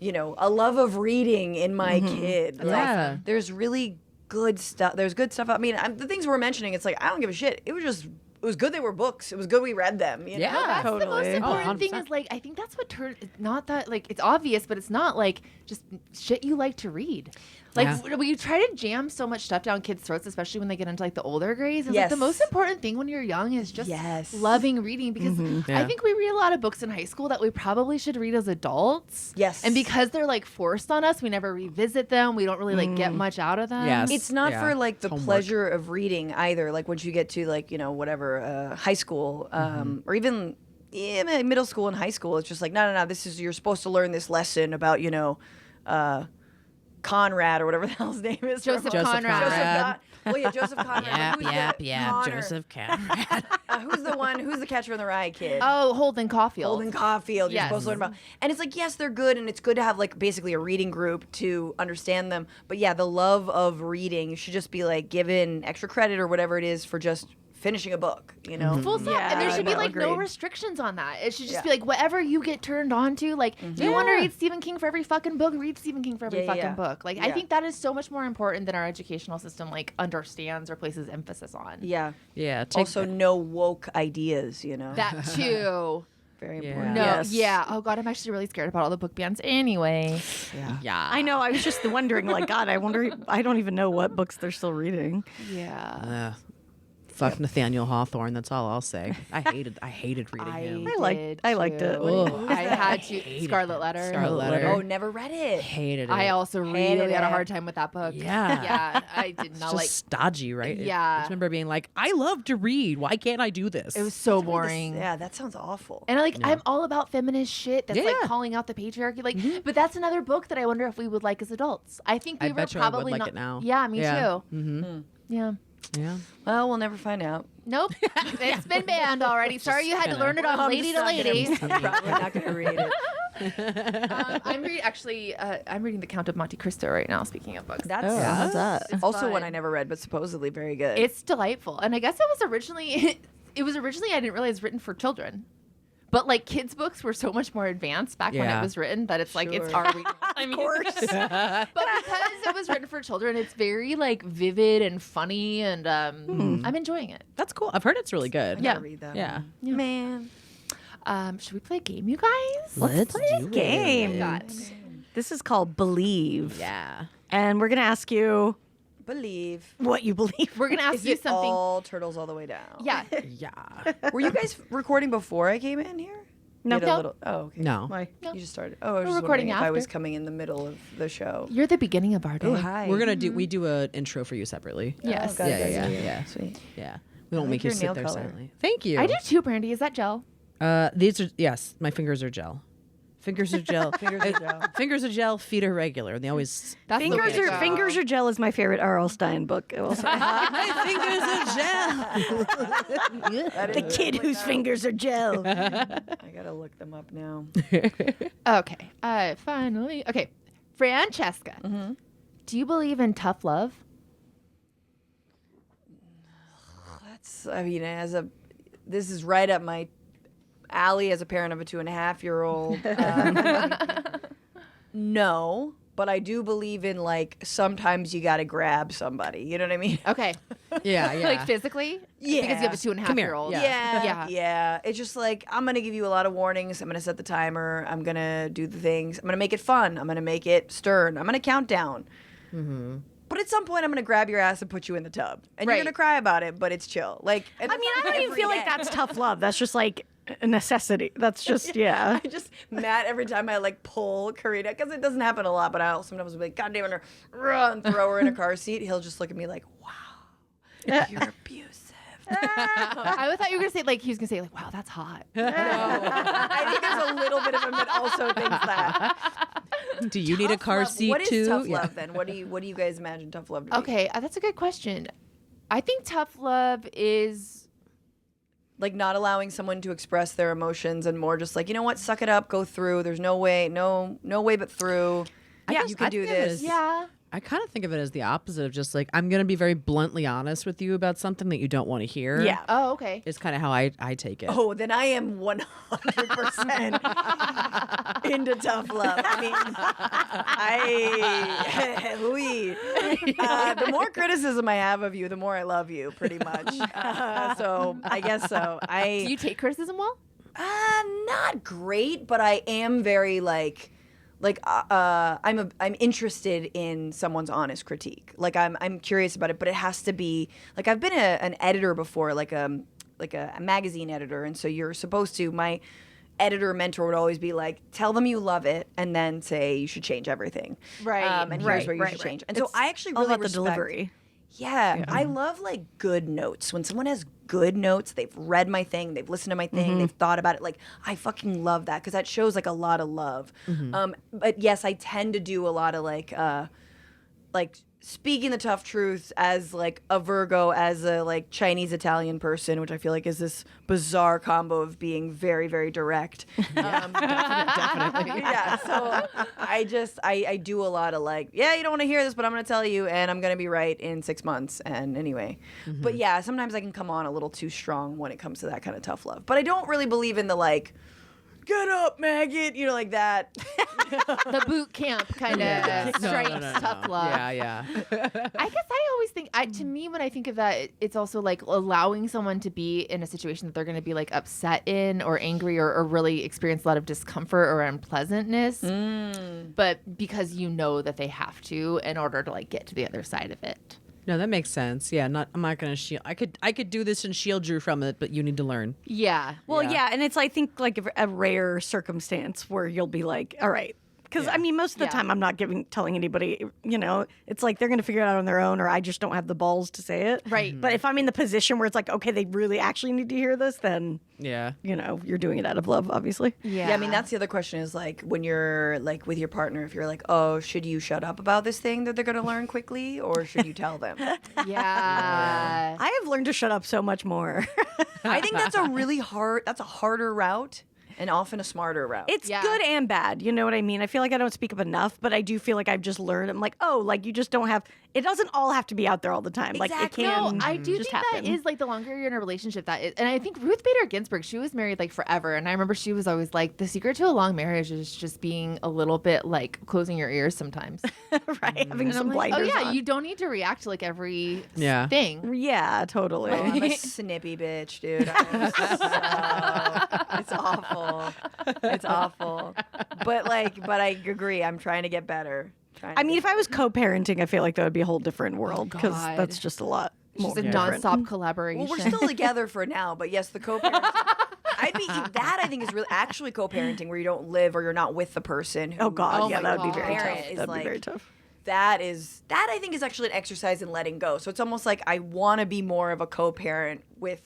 a love of reading in my kid. Like, Yeah. there's really good stuff. There's good stuff. I mean, the things we're mentioning, it's like I don't give a shit. It was good they were books. It was good we read them. You know? Yeah. That's the most Totally. important thing 100%. is like I think that's what turned not that like it's obvious, but it's not like just shit you like to read. Like Yeah. we try to jam so much stuff down kids' throats, especially when they get into like the older grades. It's like Yes. the most important thing when you're young is just Yes. loving reading because I Yeah. think we read a lot of books in high school that we probably should read as adults. Yes. And because they're like forced on us, we never revisit them. We don't really like get much out of them. Yes. It's not Yeah. for like the Homework. pleasure of reading either. Like once you get to like whatever high school or even middle school and high school, it's just like no. This is you're supposed to learn this lesson about Conrad or whatever the hell his name is. Joseph Joseph Conrad. Conrad. Well, yeah, Joseph Conrad. Who's the Connor? Conrad. Who's the one? Who's the Catcher in the Rye kid? Oh, Holden Caulfield. Holden Caulfield. You're Yes. supposed to learn about, and it's like yes, they're good, and it's good to have like basically a reading group to understand them. But yeah, the love of reading should just be like given extra credit or whatever it is for just finishing a book. Full stop. And there Yeah, should be no, like no agreed. restrictions on that. It should just Yeah. be like whatever you get turned on to. Like, do you want to read Stephen King for every fucking book? Read Stephen King for every fucking book. Like, I Yeah. think that is so much more important than our educational system like understands or places emphasis on. Yeah. Yeah. Also, no woke ideas. That too. very Yeah. important. No, Yes. yeah. Oh god, I'm actually really scared about all the book bans anyway. Yeah. I know. I was just wondering, like, God, I wonder. I don't even know what books they're still reading. Yeah. Fuck Nathaniel Hawthorne. That's all I'll say. I hated reading him. I liked it. Ugh. I had to. Scarlet Letter. Scarlet Letter. Oh, never read it. Hated it. I also Hated really had a it. hard time with that book. Yeah. Yeah, I did It's not just like. stodgy, right? Yeah. I just remember being like, I love to read. Why can't I do this? It was so boring. Yeah, that sounds awful. And I'm all about feminist shit that's like Yeah. calling out the patriarchy. Like, but that's another book that I wonder if we would like as adults. I think we I were bet you I would probably like not. it now. Yeah, me Yeah. too. Mm-hmm. Yeah. Yeah. Well, we'll never find out. Nope. It's been banned already. Sorry you had to learn it on Lady to Lady. I'm probably not going to read it. I'm reading The Count of Monte Cristo right now. Speaking of books, That's How's that? It's also fun. one I never read, but supposedly very good. It's delightful, and I guess it was originally I didn't realize written for children. But like kids' books were so much more advanced back when Yeah. it was written that it's like it's Sure. our reading. I mean, of course. But because it was written for children, it's very like vivid and funny, and I'm enjoying it. That's cool. I've heard it's really I good. gotta Yeah. read that Yeah. one. Man. Should we play a game, you guys? Let's play a do game. it. Got it. This is called Believe. Yeah. And we're going to ask you Believe. what you believe. We're gonna ask Is you it something. all turtles all the way down? Yeah. Yeah. Were you guys recording before I came in here? No. You had a No. little, oh, okay. No. Why? No. You just started. Oh, I was We're just recording wondering if I was after. coming in the middle of the show. You're the beginning of our day. Oh, hi. We're gonna do. We do an intro for you separately. Yes. God, Yeah, that's yeah, cute. yeah. Sweet. Yeah. We don't like make you your sit nail there color. silently. Thank you. I do too, Brandy. Is that gel? These are my fingers are gel. Fingers are gel. Fingers are gel. Fingers are gel. Feet are regular. And they always. That's the way Fingers to are go. Fingers are Gel is my favorite R.L. Stein book. I will say. My fingers are gel. The kid whose fingers are gel. I gotta look them up now. Okay. Finally. Okay. Francesca, do you believe in tough love? I mean, this is right up my alley as a parent of a 2.5-year-old. No, but I do believe in like sometimes you got to grab somebody. You know what I mean? Okay. Yeah, yeah. Like physically? Yeah. Because you have a 2.5-year-old. Yeah. Yeah. It's just like I'm gonna give you a lot of warnings. I'm gonna set the timer. I'm gonna do the things. I'm gonna make it fun. I'm gonna make it stern. I'm gonna count down. But at some point, I'm gonna grab your ass and put you in the tub, and Right. you're gonna cry about it. But it's chill. Like, and I mean, I it's not don't even every feel like day. that's tough love. That's just like a necessity. That's just, yeah. I just mad every time I like pull Karina because it doesn't happen a lot. But I'll sometimes be like, God damn it, run, throw her in a car seat. He'll just look at me like, wow, you're abusive. I thought you were going to say, like, he was going to say, like, wow, that's hot. I think there's a little bit of him that also thinks that. Do you need a Tough car love. seat What is too? tough Yeah. love then? What do you guys imagine tough love to be? Okay, that's a good question. I think tough love is Like not allowing someone to express their emotions and more just like, you know what, suck it up, go through. There's no way but through. Yeah, You can I do think it this. is. yeah. I kind of think of it as the opposite of just like I'm gonna be very bluntly honest with you about something that you don't want to hear. Yeah. Oh, okay. Is kind of how I take it. Oh, then I am 100% into tough love. I mean, the more criticism I have of you, the more I love you, pretty much. So I guess so. Do you take criticism well? Not great, but I am very I'm interested in someone's honest critique. Like I'm curious about it, but it has to be like I've been an editor before, like a magazine editor, and so you're supposed to. My editor mentor would always be like, tell them you love it, and then say you should change everything. Right, And here's where you should change. And so It's I actually all really about the respect- delivery. Yeah, I love like good notes. When someone has good notes, they've read my thing, they've listened to my thing, they've thought about it. Like I fucking love that because that shows like a lot of love. But yes, I tend to do a lot of like speaking the tough truth as like a Virgo, as a like Chinese Italian person, which I feel like is this bizarre combo of being very, very direct. Definitely. Yeah, so I do a lot of like, yeah, you don't want to hear this, but I'm going to tell you, and I'm going to be right in 6 months. And anyway, but yeah, sometimes I can come on a little too strong when it comes to that kind of tough love. But I don't really believe in the like, get up, maggot, you know, like that. The boot camp kind of stripes, tough love. Yeah, yeah. I guess I always think, to me, when I think of that, it's also like allowing someone to be in a situation that they're going to be like upset in or angry or really experience a lot of discomfort or unpleasantness. But because you know that they have to in order to like get to the other side of it. No, that makes sense. Yeah, I'm not gonna shield. I could do this and shield you from it, but you need to learn. Yeah. Well, yeah, and it's I think like a rare circumstance where you'll be like, all right. Because I mean, most of the time I'm not telling anybody, it's like they're going to figure it out on their own, or I just don't have the balls to say it. Right. But if I'm in the position where it's like, okay, they really actually need to hear this, then, Yeah. You're doing it out of love, obviously. Yeah, I mean, that's the other question is like when you're like with your partner, if you're like, oh, should you shut up about this thing that they're going to learn quickly, or should you tell them? Yeah. I have learned to shut up so much more. I think that's a harder route and often a smarter route. It's good and bad. You know what I mean? I feel like I don't speak up enough, but I do feel like I've just learned. I'm like, oh, like you just don't have. It doesn't all have to be out there all the time. Like it can. No, I do just think happen. that is like the longer you're in a relationship, that is. And I think Ruth Bader Ginsburg, she was married like forever, and I remember she was always like, the secret to a long marriage is just being a little bit like closing your ears sometimes, right? Having and some I'm like, blinders. oh yeah, on. you don't need to react to like every Yeah. thing. Yeah, totally. Oh, I'm a snippy bitch, dude. It's awful. It's awful. But I agree. I'm trying to get better. I mean, if I was co-parenting, I feel like that would be a whole different world because God. that's just a lot more Just a different. nonstop collaboration. well, we're still together for now, but yes, the co-parenting. I think is really actually co-parenting where you don't live or you're not with the person. Who, Oh God, Oh yeah, my that would be God. very Parent tough. is That'd like- be very tough. that I think is actually an exercise in letting go. So it's almost like I want to be more of a co-parent with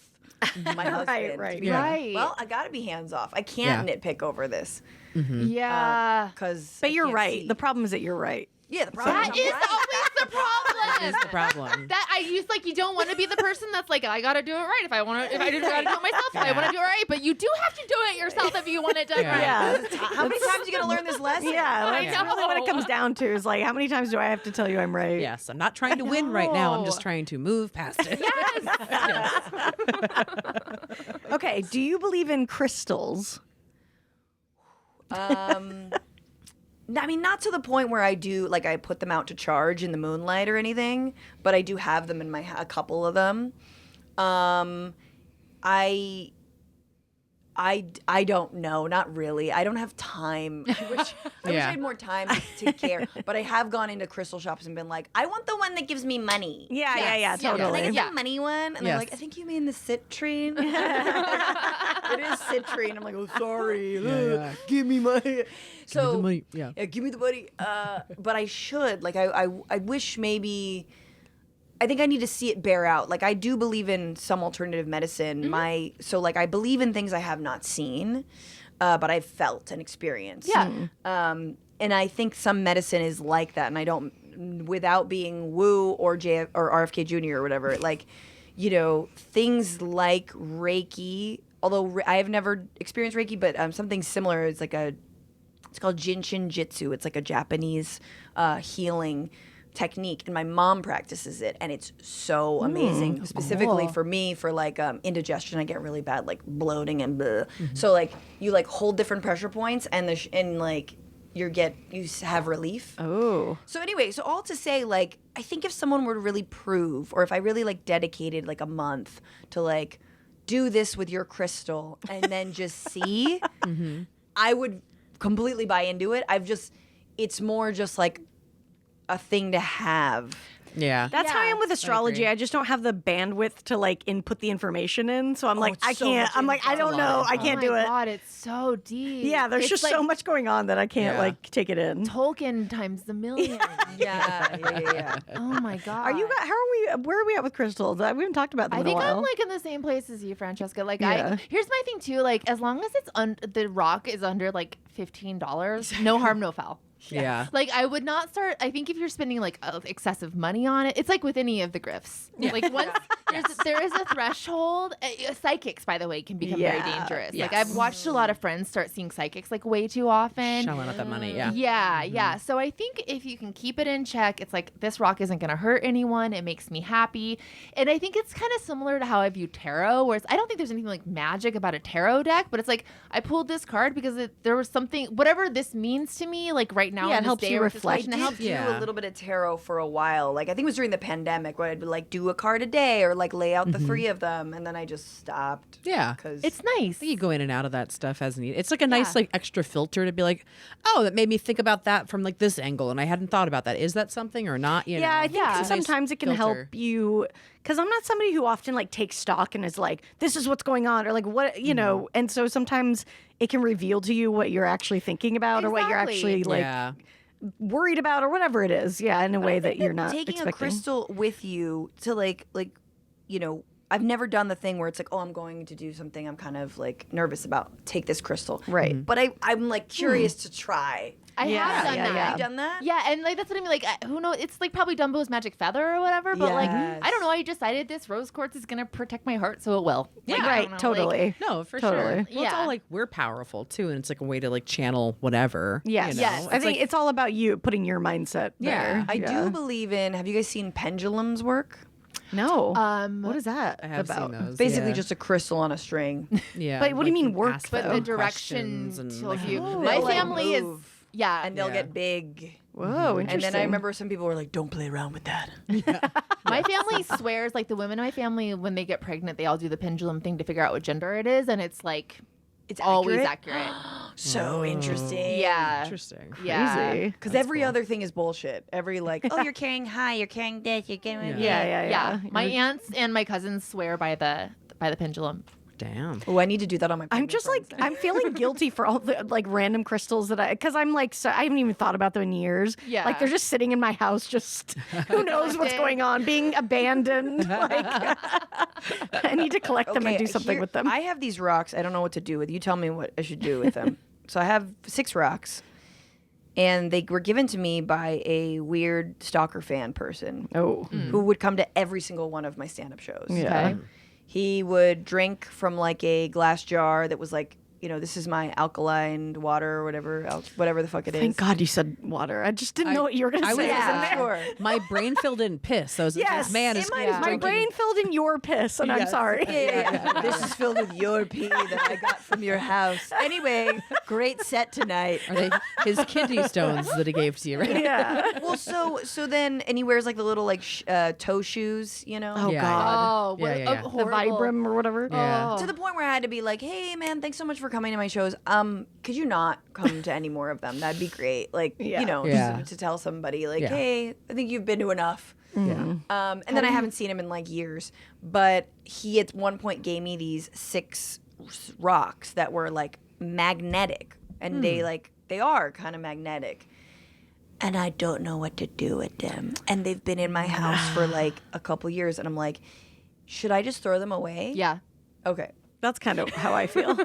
my husband. right. To be Yeah. like, Right. well, I got to be hands off. I can't nitpick over this Yeah. because. But you're right. The problem is that you're right. Yeah, the problem That is always the problem. Is the problem. That I use like you don't want to be the person that's like I gotta do it right if I want to if I do gotta do it myself if I want to do it right, but you do have to do it yourself if you want it done Yeah. right. How many times are you gonna learn this lesson? Yeah, that's I really what it know. comes down to is like, how many times do I have to tell you I'm right? Yes, I'm not trying to win right now. I'm just No. trying to move past it. Okay, do you believe in crystals? I mean, not to the point where I do like I put them out to charge in the moonlight or anything, but I do have them in my a couple of them. I don't know, not really. I don't have time. I wish I had more time to care. But I have gone into crystal shops and been like, I want the one that gives me money. Yeah, Yes. totally. Can I get Yeah. the money one? And they're Yes. like, I think you mean the citrine. It is citrine. I'm like, oh, sorry. yeah. Give me my. So money. Yeah. give me the money. But I should. Like, I wish maybe. I think I need to see it bear out. Like, I do believe in some alternative medicine. So I believe in things I have not seen, but I've felt and experienced. Yeah. And I think some medicine is like that. And I don't, without being woo or RFK Jr. or whatever, like, things like Reiki, although I have never experienced Reiki, but something similar is it's called Jinshin Jitsu. It's like a Japanese healing technique, and my mom practices it, and it's so amazing. Specifically for me, for like indigestion, I get really bad like bloating and bleh. So like you like hold different pressure points, and you have relief. Oh. So anyway, so all to say, like, I think if someone were to really prove, or if I really like dedicated like a month to like do this with your crystal and then just see, I would completely buy into it. It's more just like a thing to have. Yeah. That's how I am with astrology. agree. I just don't have the bandwidth to like input the information in. So I'm like, it's I so can't. much I'm like, I info. don't know. I Oh can't my do it. God, it's so deep. Yeah, there's It's just like so much going on that I can't Yeah. like take it in. Tolkien times the million. Yeah. Oh my God. Are you? Where are we at with crystals? We haven't talked about them I in a think while. I'm like in the same place as you, Francesca. Like Yeah. here's my thing too. Like as long as it's the rock is under like $15, no harm, no foul. Yeah. Like I would not start. I think if you're spending like excessive money on it, it's like with any of the grifts. Like once there is a threshold. Psychics, by the way, can become very Yeah. dangerous. Yes. Like I've watched a lot of friends start seeing psychics like way too often. Shelling out that money. Yeah. Yeah. So I think if you can keep it in check, it's like this rock isn't going to hurt anyone. It makes me happy. And I think it's kind of similar to how I view tarot, where I don't think there's anything like magic about a tarot deck, but it's like I pulled this card because there was something, whatever this means to me, like right right now Yeah, it in this helps day you or with this reflect. question, I it did helps do you. Yeah. a little bit of tarot for a while. Like I think it was during the pandemic where I'd be like do a card a day or like lay out the 3 of them, and then I just stopped. Yeah. because It's nice. You go in and out of that stuff as needed. It's like a nice Yeah. like extra filter to be like, oh, that made me think about that from like this angle, and I hadn't thought about that. Is that something or not? You know? I think Yeah. sometimes it can help filter. you because I'm not somebody who often like takes stock and is like, this is what's going on or like what know. And so sometimes it can reveal to you what you're actually thinking about or what you're Exactly. actually like Yeah. worried about or whatever it is. Yeah, in a way that you're not taking expecting. a crystal with you to like I've never done the thing where it's like, oh, I'm going to do something I'm kind of like nervous about. Take this crystal, Right. But I'm like curious to try. I have done that. yeah. Have you done that? Yeah, and like that's what I mean. Like, who knows? It's like probably Dumbo's magic feather or whatever. But like, Yes. I don't know. I decided this rose quartz is gonna protect my heart, so it will. Yeah. Like, I Right, don't know, totally. No, for Totally. sure. Well, it's Yeah. all like we're powerful too, and it's like a way to like channel whatever. Yes. you know? Yes. I think like- it's all about you putting your mindset Yeah. there. I do believe in. Have you guys seen pendulums work? No. Like, what is that I have about? seen those. Basically, yeah. just a crystal on a string. Yeah. But what do you mean can work, ask but them the direction questions and, tells like, you. Oh. My They'll, like, family is move. yeah, And they'll Yeah. get big. Whoa, interesting. And then I remember some people were like, "Don't play around with that." my family swears like the women in my family when they get pregnant they all do the pendulum thing to figure out what gender it is, and it's like It's always accurate? accurate. So interesting. Yeah, Interesting. yeah. Crazy. Because every other thing is bullshit. Every like, oh, you're carrying high, you're carrying this, you're carrying. Yeah. My aunts and my cousins swear by the pendulum. Damn. Oh, I need to do that on my. I'm just like I'm feeling guilty for all the like random crystals that because I'm like so I haven't even thought about them in years. Yeah. like they're just sitting in my house, just who knows what's going on, being abandoned. Like I need to collect them and do something with them. I have these rocks. I don't know what to do with. You tell me what I should do with them. So I have 6 rocks, and they were given to me by a weird stalker fan person oh, who would come to every single one of my stand-up shows. yeah. Okay. He would drink from like a glass jar that was like, this is my alkaline water or whatever the fuck it is. Thank God you said water. I just didn't know what you were going to I say. was Yeah. sure. My brain filled in piss. So Yes, this man it is might have- my drinking- brain filled in your piss, and I'm Yes. sorry. Yeah. This is filled with your pee that I got from your house. Anyway, great set tonight. Are they his kidney stones that he gave to you, right? Yeah. Well, so then, and he wears like the little like toe shoes, Oh Yeah, God. Oh, Yeah, yeah, yeah. The horrible. Vibram or whatever. Yeah. To the point where I had to be like, "Hey, man, thanks so much for coming to my shows. Could you not come to any more of them? That'd be great. Like, Yeah. Yeah. just to tell somebody, like, Yeah. hey, I think you've been to enough." Yeah. And then I haven't seen him in like years. But he at one point gave me these 6 rocks that were like magnetic, and they are kind of magnetic. And I don't know what to do with them. And they've been in my house for like a couple years, and I'm like, should I just throw them away? Yeah. Okay. That's kind of how I feel.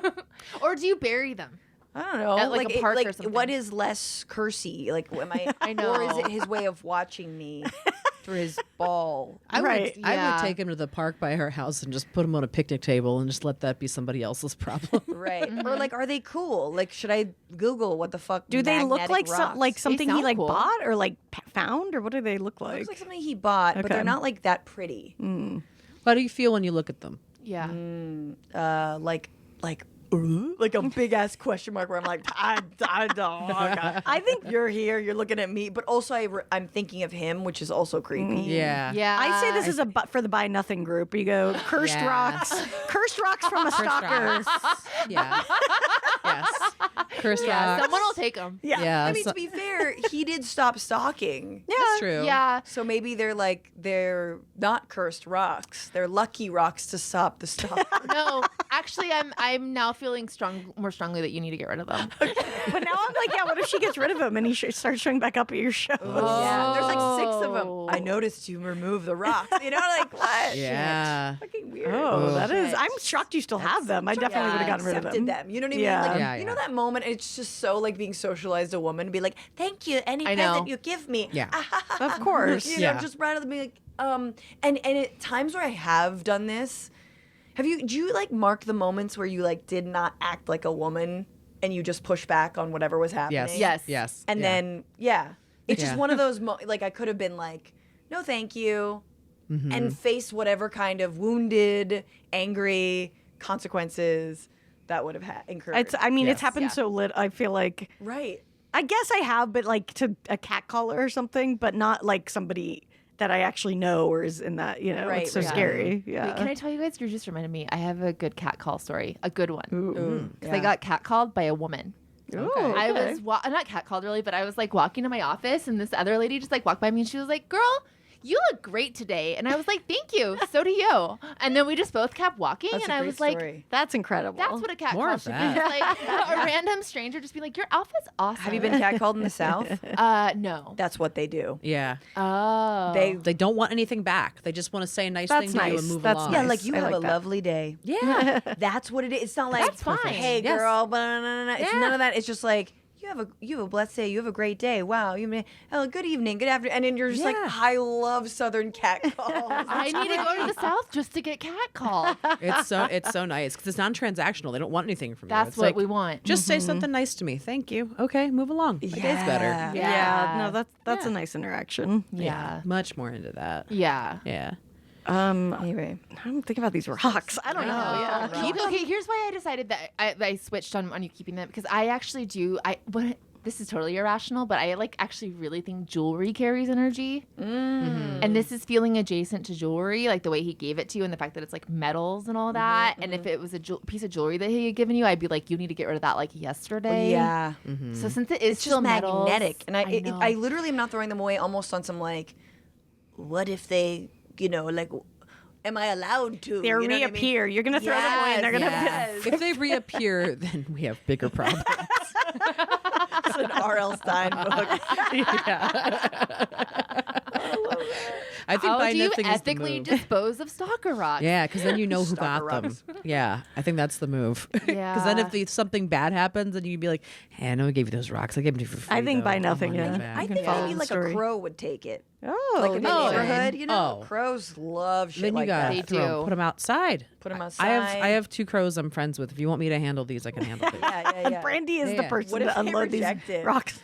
Or do you bury them? I don't know. At, like, a park or something. What is less cursy? Like, am I? I know. Or is it his way of watching me through his ball? I Right. would, I Yeah. would take him to the park by her house and just put him on a picnic table and just let that be somebody else's problem. Right. Or like, are they cool? Like, should I Google what the fuck? Do they look magnetic like rocks? something he sound like cool. bought or like found, or what do they look like? Looks like something he bought, but Okay. they're not like that pretty. How do you feel when you look at them? Yeah. Like a big ass question mark where I'm like, I don't. I think you're here. You're looking at me, but also I'm thinking of him, which is also creepy. Yeah. Yeah. I say this is for the buy nothing group. You go cursed Yeah. rocks from a stalker. Yeah. Yes. Cursed Yeah. rocks. Someone will take them. Yeah. Yeah. I mean, so- to be fair, he did stop stalking. that's true. Yeah. So maybe they're not cursed rocks. They're lucky rocks to stop the stalker. No, actually, I'm now feeling more strongly that you need to get rid of them. But now I'm like, yeah, what if she gets rid of him and he starts showing back up at your show? Yeah, there's like 6 of them. Oh. I noticed you remove the rocks. You know, like what? Yeah. Fucking weird. Oh, that is. Shit. I'm shocked you still have them. I definitely would have gotten rid of accepted them. You know what I mean? Yeah. Like, Yeah, you know yeah. that moment? It's just so like being socialized a woman to be like, "Thank you, any I know. present you give me." Yeah. Of course. You know, Yeah. just right out of the like, and at times where I have done this, do you like mark the moments where you like did not act like a woman and you just push back on whatever was happening? Yes. Yes. Yes. And Yeah. then, yeah, it's Yeah. just one of those, like, I could have been like, no, thank you, and face whatever kind of wounded, angry consequences that would have incurred. It's. I mean, it's Yes. happened Yeah. so lit. I feel like. right. I guess I have, but like to a cat caller or something, but not like somebody that I actually know or is in that, Right, it's so right. scary. Yeah. Wait, can I tell you guys? You just reminded me. I have a good cat call story. A good one. Ooh. Because I got cat called by a woman. Ooh, I okay. was not cat called really, but I was like walking to my office, and this other lady just like walked by me, and she was like, "Girl, you look great today." And I was like, "Thank you. So do you." And then we just both kept walking, That's and a I great was like, story. That's incredible. "That's what a cat More call of should that. be." Just like a random stranger just be like, "Your outfit's awesome." Have you been catcalled in the South? No. That's what they do. Yeah. Oh. They don't want anything back. They just want to say a nice That's thing to you nice. and move That's along. Yeah, nice. like you I have like a that. lovely day. Yeah. That's what it is. It's not like, That's fine. hey Yes. girl, blah, blah, blah, blah. It's Yeah. none of that. It's just like you have a blessed day. You have a great day. Wow. Good evening, good afternoon. And then you're just like, Yeah. I love Southern cat calls. I need to go to the South just to get cat called. It's so nice because it's non-transactional. They don't want anything from you. That's It's what like, we want. Just say something nice to me. Thank you. Okay, move along. My day's better. Yeah. Yeah. No, that's Yeah. a nice interaction. Yeah. Much more into that. Yeah. Yeah. Anyway. I'm thinking about these rocks. I don't know. Yeah. Okay, here's why I decided that I switched on you keeping them, because I actually do. This is totally irrational, but I actually really think jewelry carries energy. And this is feeling adjacent to jewelry, like the way he gave it to you and the fact that it's like metals and all that. And if it was a piece of jewelry that he had given you, I'd be like, you need to get rid of that like yesterday. Yeah. So since it is It's still just metals, magnetic. And know. I literally am not throwing them away almost on some like, what if they, like, am I allowed to? They You know what I mean? reappear. You're gonna throw them away, and they're gonna. Yes. If they reappear, then we have bigger problems. It's an R.L. Stein book. I think How buying do you nothing is the ethically move. dispose of stalker rocks? Yeah, because then you know who got Stalker them. Yeah, I think that's the move. Because then Yeah. if something bad happens, then you'd be like, "Hey, I know I gave you those rocks. I gave them to you for free." I think though. buy I nothing, want it yeah. back." I You can think follow maybe the like story. a crow would take it. Oh, Like in the okay. neighborhood, you know? Oh. Crows love shit Then you like got that. They do. put them outside. Put them I outside. have 2 crows I'm friends with. If you want me to handle these, I can handle these. Yeah. Brandy is the Yeah. person What if to they unload these reject it? rocks.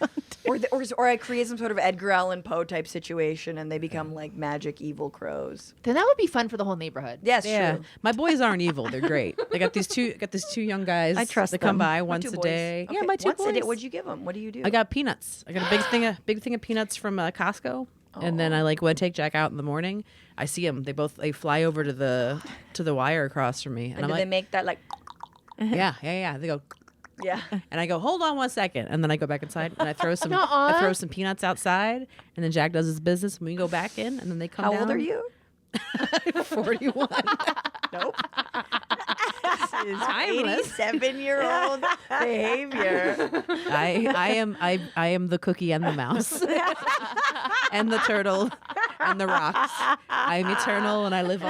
Or I create some sort of Edgar Allan Poe type situation and they become like magic evil crows. Then that would be fun for the whole neighborhood. Yes, Yeah, true. my boys aren't evil. They're great. They got these two young guys. I trust that come them. by What once two a boys? day. Okay, Yeah, my 2 once a day. boys. What'd you give them? What do you do? I got peanuts. I got a big thing of peanuts from Costco. And then I when I take Jack out in the morning, I see them. They fly over to the wire across from me, and I'm do like, they make that like? yeah. They go, Yeah. and I go, hold on 1 second, and then I go back inside and I throw some peanuts outside, and then Jack does his business, and we go back in, and then they come How down. old are you? 41. Nope. This is Timeless. 87-year-old behavior. I am the cookie and the mouse and the turtle and the rocks. I am eternal and I live on.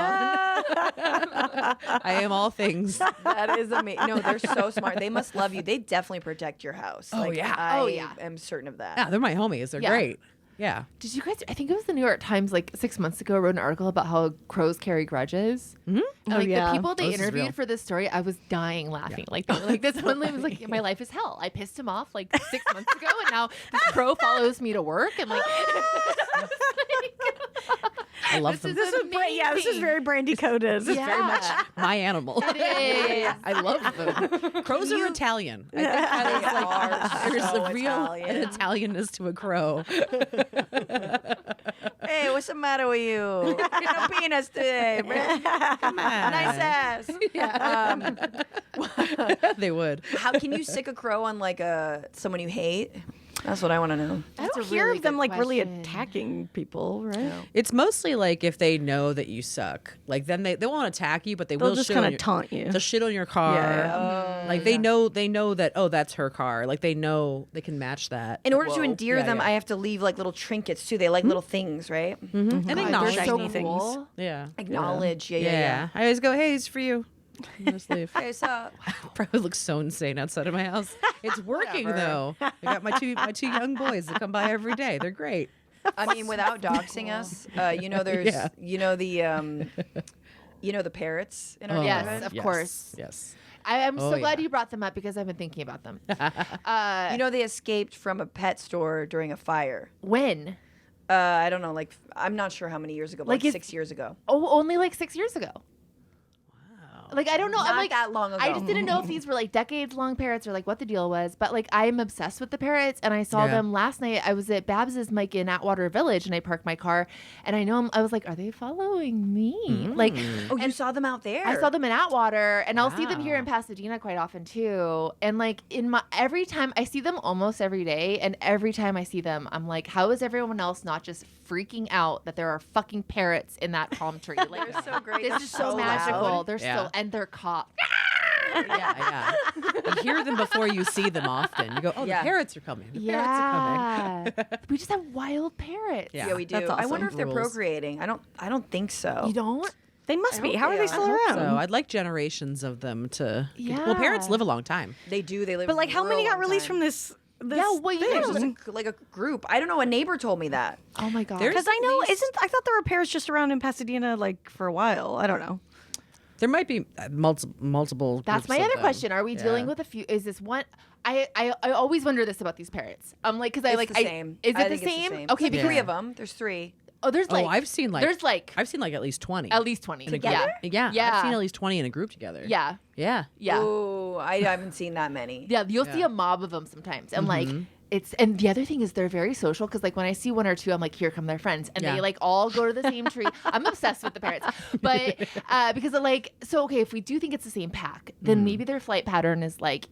I am all things. That is amazing. No, they're so smart. They must love you. They definitely protect your house. Oh, yeah. I am certain of that. Yeah, they're my homies. They're Yeah. great. Yeah. Did you guys? I think it was the New York Times like 6 months ago wrote an article about how crows carry grudges. Mm-hmm. And, like yeah. the people they Oh, this is real. interviewed for this story, I was dying laughing. Like they were like this one lady was like, "My life is hell. I pissed him off like 6 months ago, and now this crow follows me to work." And like, I love them. This is this is very Brandy coded. This is very much my animal. It is. I love them. Crows are Italian. I think that is there's so a real Italian. Italianness to a crow. Hey, what's the matter with you? No peanuts today, man. Come on. Nice ass. They would. How can you sick a crow on like someone you hate? That's what I want to know. I That's don't a hear really of them good like really question. attacking people, right? It's mostly like if they know that you suck. Like then they won't attack you, but they They'll will just shit on kind your- of taunt you. They'll shit on your car. Yeah. Like they know that that's her car. Like they know they can match that. In order to Whoa. endear Yeah, them, yeah. I have to leave like little trinkets too. They like little things, right? and God, acknowledge they're so shiny things. cool. Yeah. Acknowledge. Yeah. Yeah. I always go, hey, it's for you. And just leave. Hey, so Probably looks so insane outside of my house. It's working though. I got my two young boys that come by every day. They're great. I mean, without doxing us, there's, Yeah. the parrots in our Yes, neighborhood. of course. Yes. I'm so Oh, glad yeah. you brought them up because I've been thinking about them. They escaped from a pet store during a fire. When? I don't know, like I'm not sure how many years ago, but Like like if- 6 years ago. Oh, only like 6 years ago. Like, I don't know. I'm Not like, that long ago. I just didn't know if these were like decades-long parrots or like what the deal was. But like, I am obsessed with the parrots, and I saw them last night. I was at Babs's Mike in Atwater Village, and I parked my car, and I was like, are they following me? Like, Oh, you saw them out there? I saw them in Atwater, and I'll see them here Wow. in Pasadena quite often too. And like every time I see them almost every day, and every time I see them, I'm like, how is everyone else not just freaking out that there are fucking parrots in that palm tree? Like, They're so great. this They're is so so magical. loud. They're Yeah. so, and they're caught. Yeah. You hear them before you see them often. You go, oh, Yeah. the parrots are coming. The parrots are coming. We just have wild parrots. Yeah. Yeah, we do. That's I awesome. wonder if they're Rules. procreating. I don't think so. You don't? They must be. hope How they are they are. still I hope around? so. I'd like generations of them to. Yeah. Well, parrots live a long time. They do. They live. But like, how many real got long released time. from this? Yeah, well, thing? yeah. There's like a group. I don't know. A neighbor told me that. Oh my god. There's- Because I know, at least- I thought there were pairs just around in Pasadena like for a while. I don't know. There might be multiple. That's groups my of other them. question. Are we Yeah. dealing with a few? Is this one? I always wonder this about these parrots. I'm like, because I It's like the same. Is I it the think it's same? same. Okay, There's because three of them. There's three. oh, there's like I've seen like there's like I've seen like at least 20. at least 20 in a Yeah, group. Yeah. Yeah. I've seen at least 20 in a group together. yeah, Yeah. yeah. Oh, I haven't seen that many. Yeah, you'll see Yeah. a mob of them sometimes, and like and the other thing is they're very social because like when I see one or two, I'm like, here come their friends, and Yeah. they like all go to the same tree. I'm obsessed with the parrots, but because of, like, so okay, if we do think it's the same pack, then maybe their flight pattern is like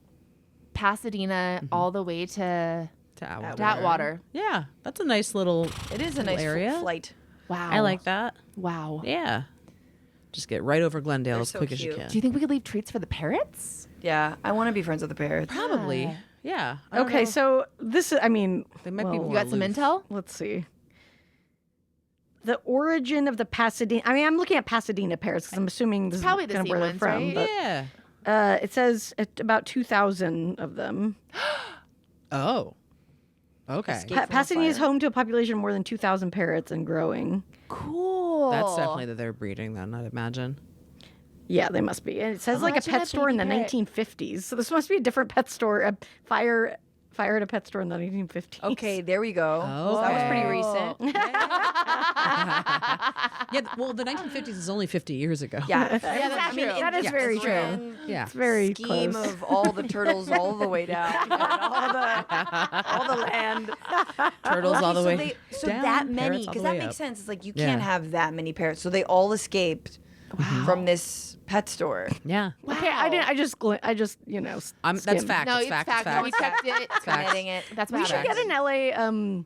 Pasadena all the way to Atwater. Yeah. That's a nice little. It is a nice area. flight. Wow, I like that. Wow. Yeah. Just get right over Glendale They're as so quick as you cute. can. Do you think we could leave treats for the parrots? Yeah, I want to be friends with the parrots. Probably. Yeah. I don't Okay, know. so this is. I mean, They might be well, more You got some aloof. intel? let's see. The origin of the Pasadena. I mean, I'm looking at Pasadena parrots because I'm assuming this Probably is the kind of same where they're ones, from. right? But, Yeah. it says about 2,000 of them. Oh. Okay. Escape from a Pasadena is fire. home to a population of more than 2,000 parrots and growing. Cool. That's definitely that they're breeding then, I'd imagine. Yeah, they must be. And it says like a Imagine a pet store in the baby parrot. 1950s. So this must be a different pet store. A fire at a pet store in the 1950s. Okay, there we go. Oh, That was pretty okay. recent. Yeah, well, the 1950s is only 50 years ago. Yeah, that's true. That is yeah, very it's true. ran Yeah. It's very scheme close. of all the turtles all the way down, and all the land. Turtles all the way So down, that many, parrots all because the that way makes up. sense. It's like you Yeah. can't have that many parrots. So they all escaped from this pet store. Yeah. Okay, I didn't. I just That's skimmed. fact. No, it's it's fact. fact. It's No, we fact. checked it. Committing it. That's We what should happened. get an LA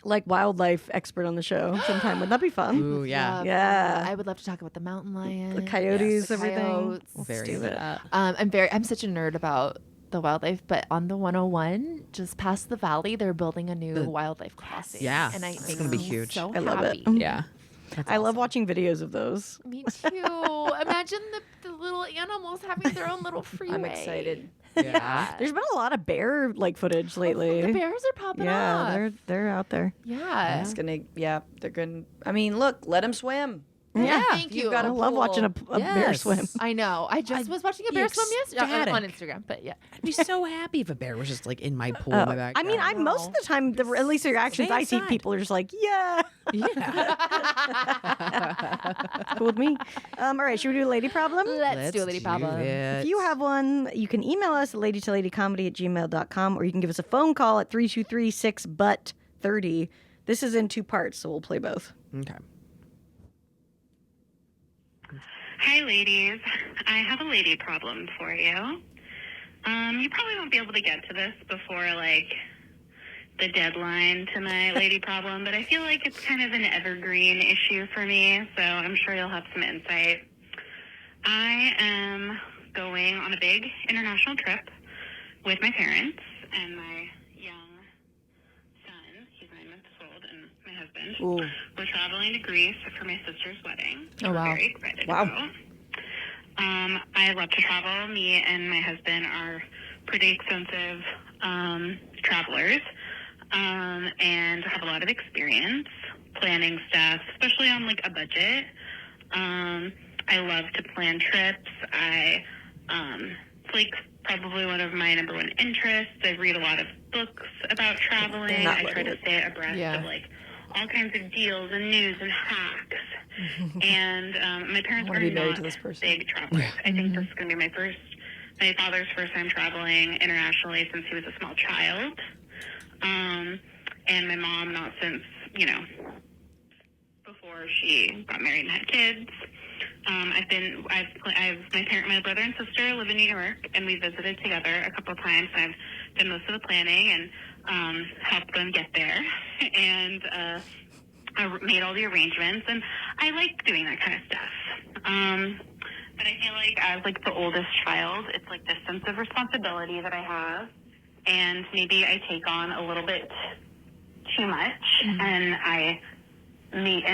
like wildlife expert on the show sometime. Wouldn't that be fun? Ooh, yeah. Love Yeah. that. I would love to talk about the mountain lion, The coyotes, the everything. coyotes. Very into that. I'm such a nerd about the wildlife, but on the 101, just past the valley, they're building a new wildlife crossing. Yeah, and it's makes gonna be me huge. So I love it. happy. Yeah. That's I love awesome. watching videos of those. Me too. Imagine the little animals having their own little freeway. I'm excited. Yeah. There's been a lot of bear like footage lately. The bears are popping yeah, up. they're out there. Yeah. It's gonna, they're gonna. I mean, look, let them swim. Yeah, Thank you. You've got I a love pool. watching a bear Yes. swim. I know. I just was watching a be bear swim yesterday ecstatic. on Instagram, but yeah. I'd be so happy if a bear was just like in my pool in my backyard. I mean, I most of the time, at least the reactions Stay I see, inside. people are just like, yeah, Yeah. cool with me. All right, should we do a lady problem? Let's do a lady problem. If you have one, you can email us at ladytoladycomedy@gmail.com, or you can give us a phone call at 323-6-BUT-30. This is in two parts, so we'll play both. Okay. Hi, ladies. I have a lady problem for you. You probably won't be able to get to this before, like, the deadline to my lady problem, but I feel like it's kind of an evergreen issue for me, so I'm sure you'll have some insight. I am going on a big international trip with my parents and my young son. He's 9 months old, and my husband. Ooh. We're traveling to Greece for my sister's wedding. Oh, We're wow. very excited Wow. to go. I love to travel. Me and my husband are pretty extensive travelers and have a lot of experience planning stuff, especially on like a budget. I love to plan trips. It's like probably one of my number one interests. I read a lot of books about traveling. Not I try to really. stay abreast Yeah. of like all kinds of deals and news and hacks. And my parents wanna are be married not to this person. big travelers. I think this is going to be my father's first time traveling internationally since he was a small child. And my mom not since, before she got married and had kids. My brother and sister live in New York, and we visited together a couple of times. I've done most of the planning and helped them get there, and I made all the arrangements, and I like doing that kind of stuff. But I feel like as like the oldest child, it's like this sense of responsibility that I have, and maybe I take on a little bit too much, and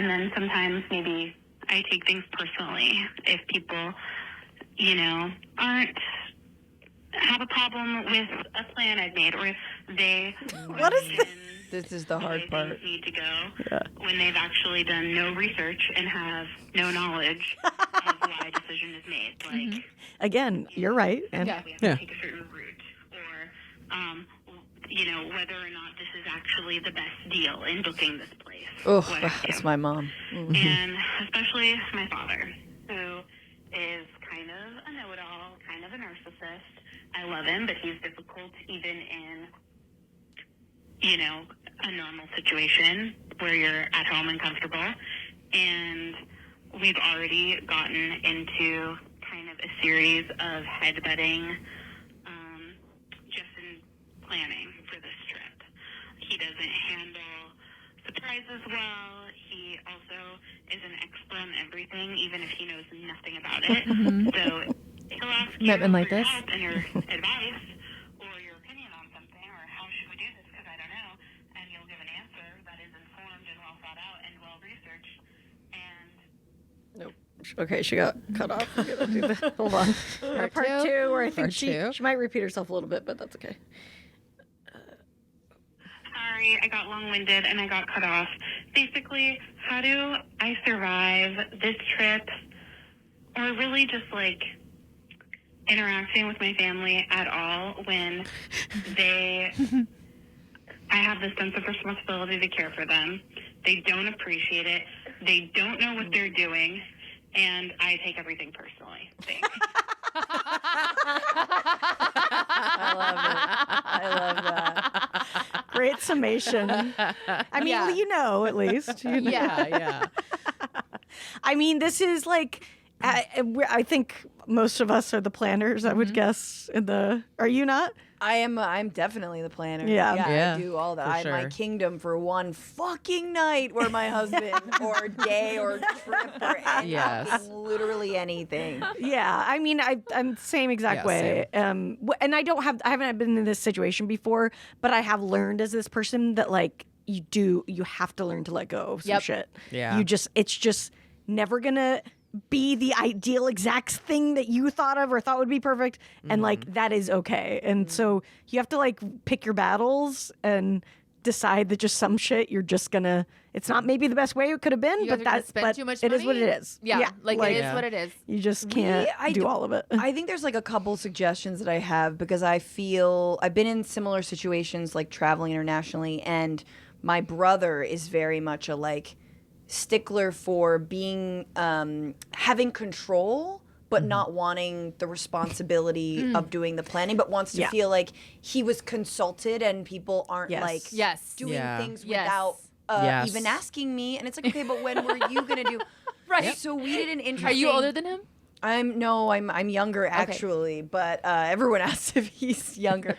then sometimes maybe I take things personally if people, have a problem with a plan I've made, or if they What is this? This is the hard things part. need to go when they've actually done no research and have no knowledge of why a decision is made. Like, Again, you're right. And Yeah. we have to take a certain route, or whether or not this is actually the best deal in booking this place. Oh, what have that's you. my mom. And especially my father, who is kind of a know-it-all, kind of a narcissist. I love him, but he's difficult even in, a normal situation where you're at home and comfortable. And we've already gotten into kind of a series of headbutting just in planning for this trip. He doesn't handle surprises well. He also is an expert on everything, even if he knows nothing about it. So he'll ask you Met men like for your this? help and your advice or your opinion on something, or how should we do this because I don't know, and you'll give an answer that is informed and well thought out and well researched. And nope. Okay, she got cut off. We're gonna do that. Hold on. Part two, where I think Part she two. might repeat herself a little bit, but that's okay. sorry, I got long-winded and I got cut off. Basically, how do I survive this trip, or really just like interacting with my family at all when I have this sense of responsibility to care for them. They don't appreciate it. They don't know what they're doing, and I take everything personally. Thanks. I love that. Great summation. I mean, Yeah. you know, at least. You know. Yeah. I mean, this is like, I think most of us are the planners, I would guess. Are you not? I'm definitely the planner. Yeah. Yeah, I do all that. for I have my sure. kingdom for one fucking night where my husband or day or trip or anything, Yes. literally anything. Yeah, I mean, I'm the same exact Yeah, way. And I haven't been in this situation before, but I have learned as this person that like you have to learn to let go of some Yep. shit. Yeah. It's just never gonna be the ideal exact thing that you thought of or thought would be perfect, and like that is okay. And so you have to like pick your battles and decide that just some shit you're just gonna. It's not maybe the best way it could have been, You guys but are gonna that spend but too much it is what money? it is. Yeah, like it is Yeah. what it is. You just can't do all of it. I think there's like a couple suggestions that I have because I feel I've been in similar situations like traveling internationally, and my brother is very much a like stickler for being having control but not wanting the responsibility of doing the planning, but wants to Yeah. feel like he was consulted and people aren't Yes. like Yes. doing Yeah. things Yes. without Yes. even asking me. And it's like, okay, but when were you gonna do Right. So we did an interesting Are you older than him? I'm younger actually, but everyone asks if he's younger.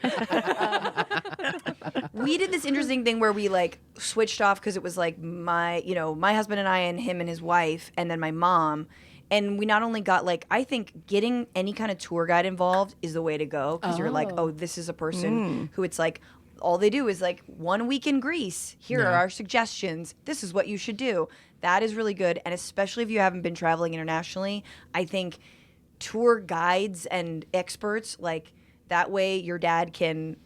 We did this interesting thing where we like switched off because it was like my husband and I and him and his wife and then my mom. And we not only got like, I think getting any kind of tour guide involved is the way to go because you're like, oh, this is a person who it's like, all they do is like 1 week in Greece. Here are our suggestions. This is what you should do. That is really good. And especially if you haven't been traveling internationally, I think tour guides and experts, like that way your dad can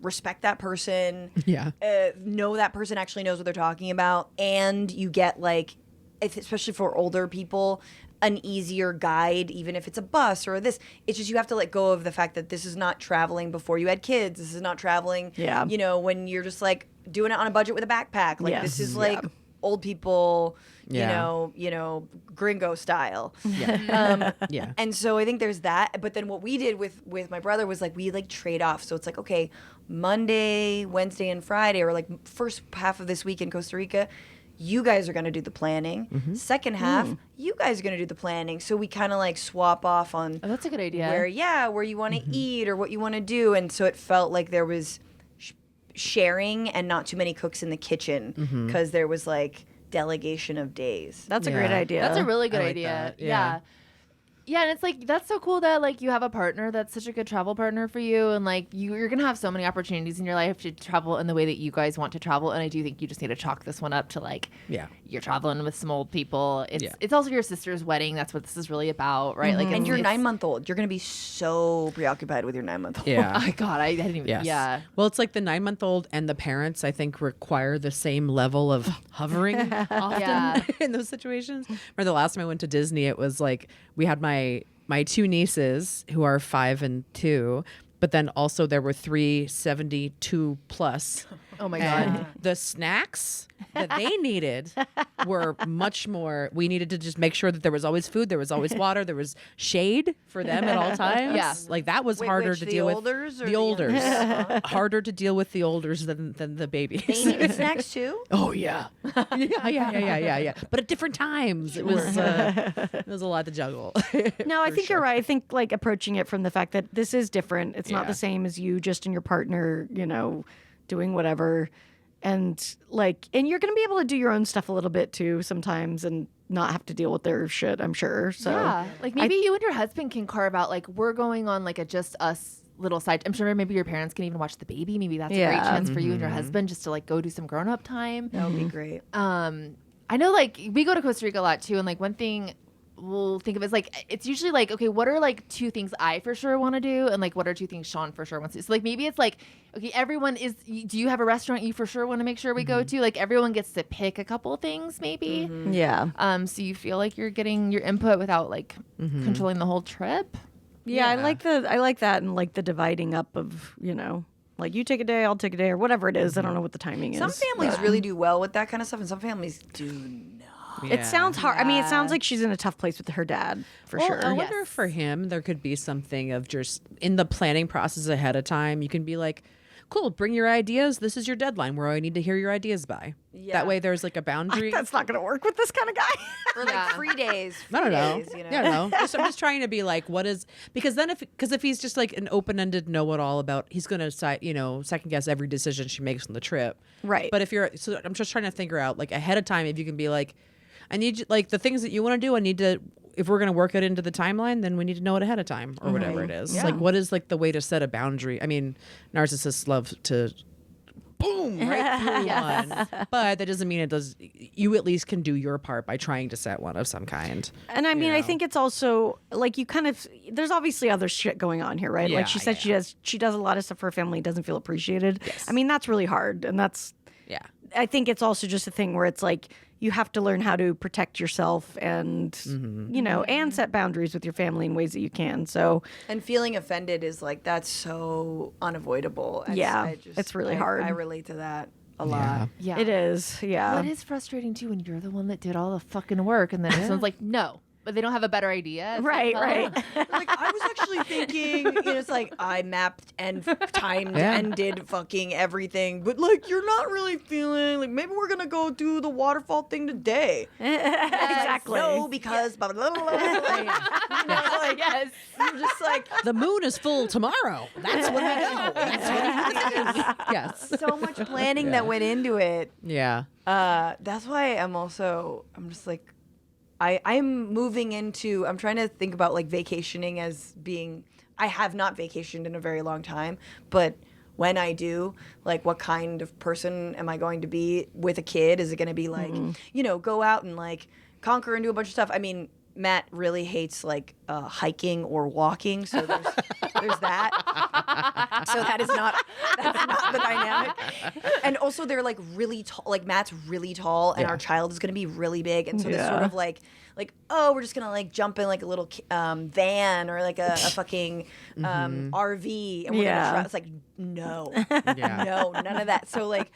respect that person, Yeah. know that person actually knows what they're talking about. And you get like, especially for older people, an easier guide, even if it's a bus or this. It's just you have to let go of the fact that this is not traveling before you had kids. This is not traveling, you know, when you're just like doing it on a budget with a backpack. Like this is like old people, you know, gringo style. And so I think there's that. But then what we did with my brother was like we like trade off. So it's like, okay, Monday, Wednesday, and Friday, or like first half of this week in Costa Rica, you guys are going to do the planning. Second half, you guys are going to do the planning. So we kind of like swap off on Oh, that's a good idea. where you want to eat or what you want to do. And so it felt like there was sharing and not too many cooks in the kitchen because there was like delegation of days. That's a great idea. That's a really good I like idea. that. Yeah. Yeah, and it's like that's so cool that like you have a partner that's such a good travel partner for you, and like you're gonna have so many opportunities in your life to travel in the way that you guys want to travel. And I do think you just need to chalk this one up to like, you're traveling with some old people. It's also your sister's wedding. That's what this is really about, right? Like, And you're 9-month-old. You're going to be so preoccupied with your 9-month-old. Yeah. Oh my God, I didn't even. Yeah. Well, it's like the 9-month-old and the parents, I think, require the same level of hovering often in those situations. Remember the last time I went to Disney, it was like we had my 2 nieces who are 5 and 2, but then also there were 3 72 plus. Oh my And God. the snacks that they needed were much more. We needed to just make sure that there was always food, there was always water, there was shade for them at all times. Yeah. Like that was Wait, harder which, to the deal olders with. or The the olders. youngers? Harder to deal with the olders than the babies. They needed snacks too? Oh yeah. yeah. But at different times, it was a lot to juggle. No, I think you're right. I think like approaching it from the fact that this is different. It's not Yeah. the same as you just and your partner, you know, doing whatever. And like, and you're going to be able to do your own stuff a little bit too sometimes and not have to deal with their shit, I'm sure. So Yeah, like maybe you and your husband can carve out like we're going on like a just us little side. I'm sure maybe your parents can even watch the baby. Maybe that's a great chance for you and your husband just to like go do some grown up time. That would be great. I know like we go to Costa Rica a lot too, and like one thing we'll think of is like it's usually like, okay, what are like 2 things I for sure want to do, and like what are 2 things Sean for sure wants to do. So like maybe it's like, okay, everyone is, do you have a restaurant you for sure want to make sure we go to? Like everyone gets to pick a couple of things maybe. yeah. So you feel like you're getting your input without like controlling the whole trip. Yeah, I like that and like the dividing up of, you know, like you take a day, I'll take a day or whatever it is. I don't know what the timing is. Some families really do well with that kind of stuff, and some families do not. It sounds hard. I mean, it sounds like she's in a tough place with her dad, for Well, sure. I wonder if for him there could be something of just in the planning process ahead of time. You can be like, cool, bring your ideas. This is your deadline where I need to hear your ideas by. Yeah. That way there's like a boundary. That's not going to work with this kind of guy. Or like free days. I don't know. Days, you know? Yeah, I don't know. I'm just trying to be like, what is, because then if he's just like an open-ended know-it-all about, he's going to second guess every decision she makes on the trip. Right. But so I'm just trying to figure out like ahead of time, if you can be like, I need like the things that you want to do, I need to, if we're going to work it into the timeline, then we need to know it ahead of time or whatever it is. Like what is like the way to set a boundary? I mean, narcissists love to boom right through one, but that doesn't mean it does. You at least can do your part by trying to set one of some kind. And I mean, I think it's also like you kind of, there's obviously other shit going on here, right? Like she said, she does a lot of stuff for her family, doesn't feel appreciated. I mean, that's really hard. And I think it's also just a thing where it's like, you have to learn how to protect yourself and, you know, and set boundaries with your family in ways that you can. So, And feeling offended is like, that's so unavoidable. It's really hard. I relate to that a lot. Yeah. it is. Yeah. Well, it is frustrating too when you're the one that did all the fucking work, and then someone's like, no, but they don't have a better idea. It's Right, like, right. Like, I was actually thinking, you know, it's like I mapped and timed and did fucking everything, but like, you're not really feeling like maybe we're gonna go do the waterfall thing today. Exactly. No, because blah, blah, blah, blah, blah. You know, like, yes. you're just like, The moon is full tomorrow. That's when we go. That's when we do. Yes. so much planning that went into it. Yeah. That's why I'm just like, I'm moving into, I'm trying to think about like vacationing as being, I have not vacationed in a very long time, but when I do, like what kind of person am I going to be with a kid? Is it going to be like, you know, go out and like conquer and do a bunch of stuff? I mean, Matt really hates like hiking or walking, so there's that. So that's not the dynamic. And also they're like really tall. Like Matt's really tall, and our child is going to be really big, and so this sort of like oh, we're just gonna like jump in like a little van or like a fucking RV, and we're gonna try. It's like no, no, none of that. So like.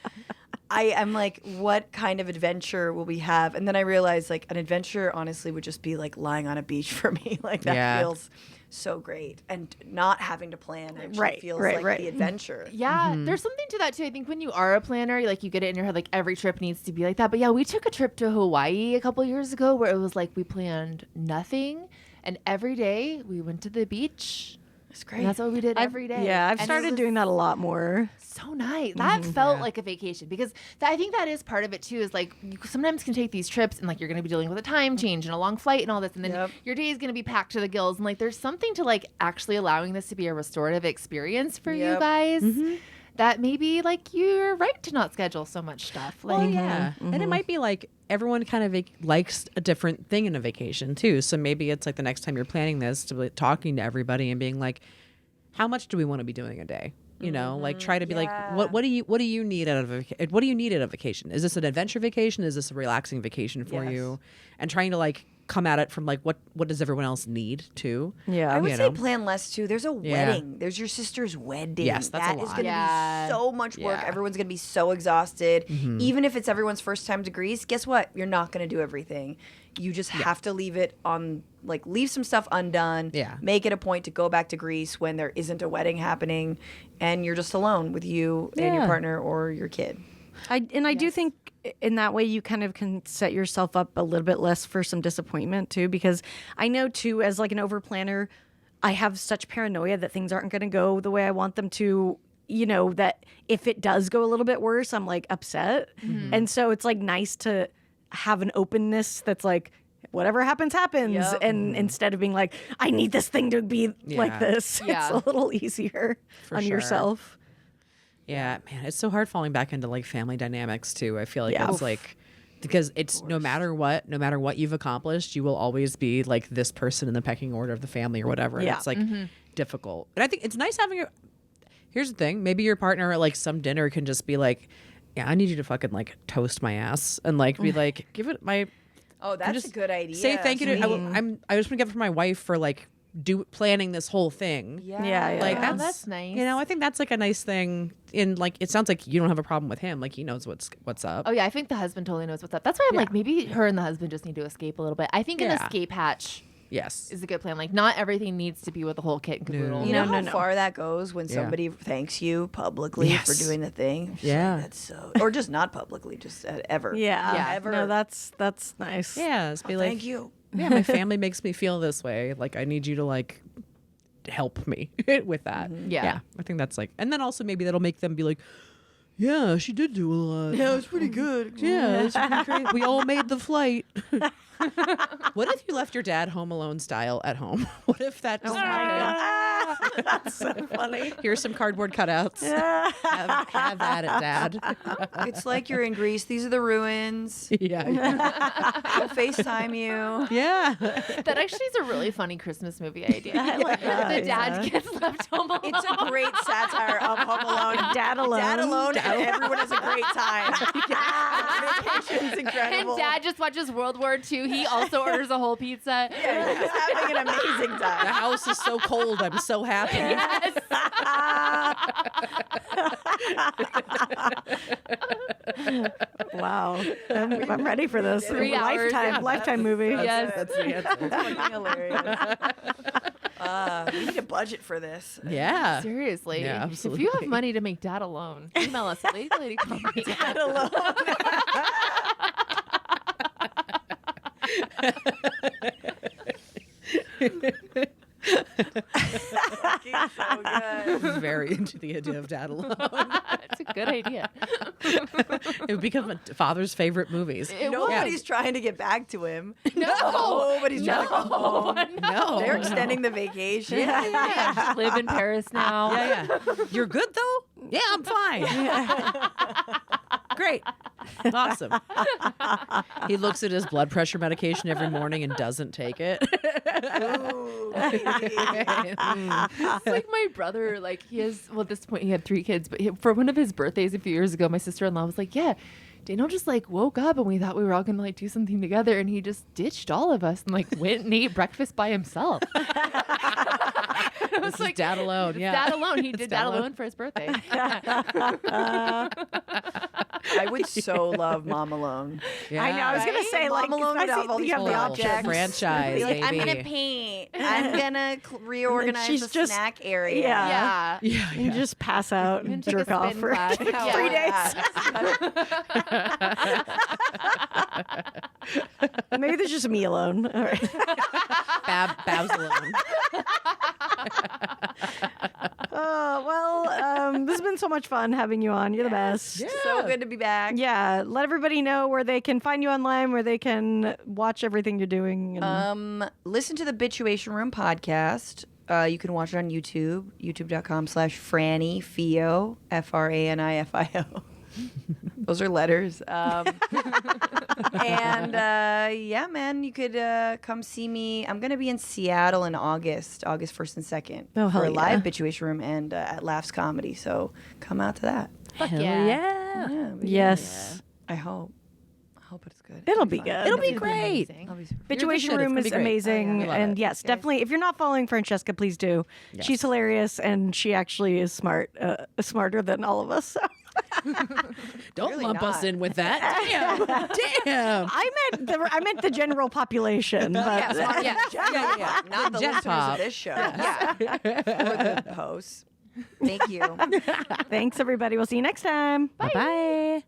I'm like, what kind of adventure will we have? And then I realized, like, an adventure, honestly, would just be, like, lying on a beach for me. Like, that feels so great. And not having to plan actually feels like the adventure. Yeah, there's something to that, too. I think when you are a planner, like, you get it in your head, like, every trip needs to be like that. But, yeah, we took a trip to Hawaii a couple years ago where it was, like, we planned nothing. And every day we went to the beach. It's great. And that's what we did every day. Yeah, I've started doing that a lot more. So nice. That felt like a vacation because I think that is part of it too. Is like you sometimes can take these trips and like you're going to be dealing with a time change and a long flight and all this, and then your day is going to be packed to the gills. And like there's something to like actually allowing this to be a restorative experience for you guys. That maybe like you're right to not schedule so much stuff. Like, and it might be like everyone kind of likes a different thing in a vacation too. So maybe it's like the next time you're planning this to be talking to everybody and being like, how much do we want to be doing a day? You know, like try to be like, what do you need out of what do you need at a vacation? Is this an adventure vacation? Is this a relaxing vacation for you? And trying to like come at it from like what does everyone else need too? Yeah, I would say plan less too. There's a wedding. There's your sister's wedding. Yes, that's a lot. That is going to be so much work. Everyone's going to be so exhausted. Even if it's everyone's first time to Greece, guess what? You're not going to do everything. You just have to leave it on, like, leave some stuff undone. Yeah. Make it a point to go back to Greece when there isn't a wedding happening and you're just alone with you and your partner or your kid. I do think in that way you kind of can set yourself up a little bit less for some disappointment too, because I know too, as like an over planner, I have such paranoia that things aren't going to go the way I want them to. You know, that if it does go a little bit worse, I'm like upset. And so it's like nice to have an openness that's like, whatever happens, happens. And instead of being like, I need this thing to be like this, it's a little easier on yourself. Yeah, man, it's so hard falling back into like family dynamics too. I feel like it's like, because it's no matter what you've accomplished, you will always be like this person in the pecking order of the family or whatever. And it's like difficult. And I think it's nice having here's the thing, maybe your partner at like some dinner can just be like, yeah, I need you to fucking like toast my ass and like be like, give it my. Oh, that's a good idea. Say thank you to. I just want to give it for my wife for like planning this whole thing. Yeah. Like that's nice. You know, I think that's like a nice thing. In like, it sounds like you don't have a problem with him. Like he knows what's up. Oh yeah, I think the husband totally knows what's up. That's why I'm like, maybe her and the husband just need to escape a little bit. I think an escape hatch. Yes, is a good plan. Like, not everything needs to be with the whole kit and caboodle. You know how far that goes when somebody thanks you publicly for doing the thing? Yeah. That's so, or just not publicly, just ever. Ever. No, that's nice. Yeah, it's be like, thank you. Yeah, my family makes me feel this way. Like, I need you to like help me with that. Yeah, I think that's like, and then also maybe that'll make them be like, yeah, she did do a lot. Yeah, it was pretty good. Yeah, it was pretty great. We all made the flight. What if you left your dad Home Alone style at home? What if that just That's so funny. Here's some cardboard cutouts. Have at it, Dad. It's like you're in Greece. These are the ruins. Yeah. We'll FaceTime you. Yeah. That actually is a really funny Christmas movie idea. I like that. The dad gets left home alone. It's a great satire of Home Alone. Dad alone. Dad alone, and everyone has a great time. Vacation's incredible. And Dad just watches World War II. He also orders a whole pizza. Yeah, he's having an amazing time. The house is so cold. I'm so happy. Yes. Wow. I'm ready for this. 3 hours. Lifetime movie. Yes. That's fucking hilarious. We need a budget for this. Yeah. Seriously. Yeah, If absolutely. you have money to make Dad alone, email us at LadyComedy. Dad alone. So good. Very into the idea of Dad alone. It's a good idea. It would become a father's favorite movies. Nobody's trying to get back to him. No. Nobody's trying to come home. No. They're extending the vacation. Yeah. Live in Paris now. Yeah. You're good though? Yeah, I'm fine. great. Awesome. He looks at his blood pressure medication every morning and doesn't take it. It's like my brother, like he has, well, at this point he had 3 kids, but for one of his birthdays a few years ago, my sister-in-law was like, yeah, Daniel just like woke up and we thought we were all gonna like do something together, and he just ditched all of us and like went and ate breakfast by himself. This is dad alone. Yeah. Dad alone. He It's did dad that alone. alone for his birthday. I would so love Mom Alone. Yeah. I know. I was gonna say Mom like Alone I would have see all you have the Full objects. franchise, Be like, I'm baby. gonna paint. I'm gonna reorganize she's the just- snack area. Yeah. Yeah. Yeah, And just pass out and take a jerk off spin for class. 3 Yeah. days. Maybe there's just me alone. All right. Babs alone. This has been so much fun having you on. You're the best. So good to be back. Yeah, let everybody know where they can find you online, where they can watch everything you're doing. And Listen to the Bitchuation Room podcast. You can watch it on YouTube, youtube.com/Franny Fio, FRANIFIO. Those are letters. Yeah, man, you could come see me. I'm going to be in Seattle in August 1st and 2nd Oh, for hell a live yeah. Bitchuation Room and at Laughs Comedy. So come out to that. Fuck Hell yeah. yeah. yes, I hope. I hope it's good. it'll be fun. good. It'll be It'll be great. amazing. I'll be super You're the Bitchuation shit. It's Room gonna is be great. amazing. I love And it. yes, definitely. If you're not following Francesca, please do. Yes. She's hilarious and she actually is smart, smarter than all of us. So. Don't Really lump us not. in with that. Damn. I meant the general population. But Yeah. Not the Jet listeners pop. of this show. Yeah. Or the hosts. Thank you. Thanks, everybody. We'll see you next time. Bye-bye.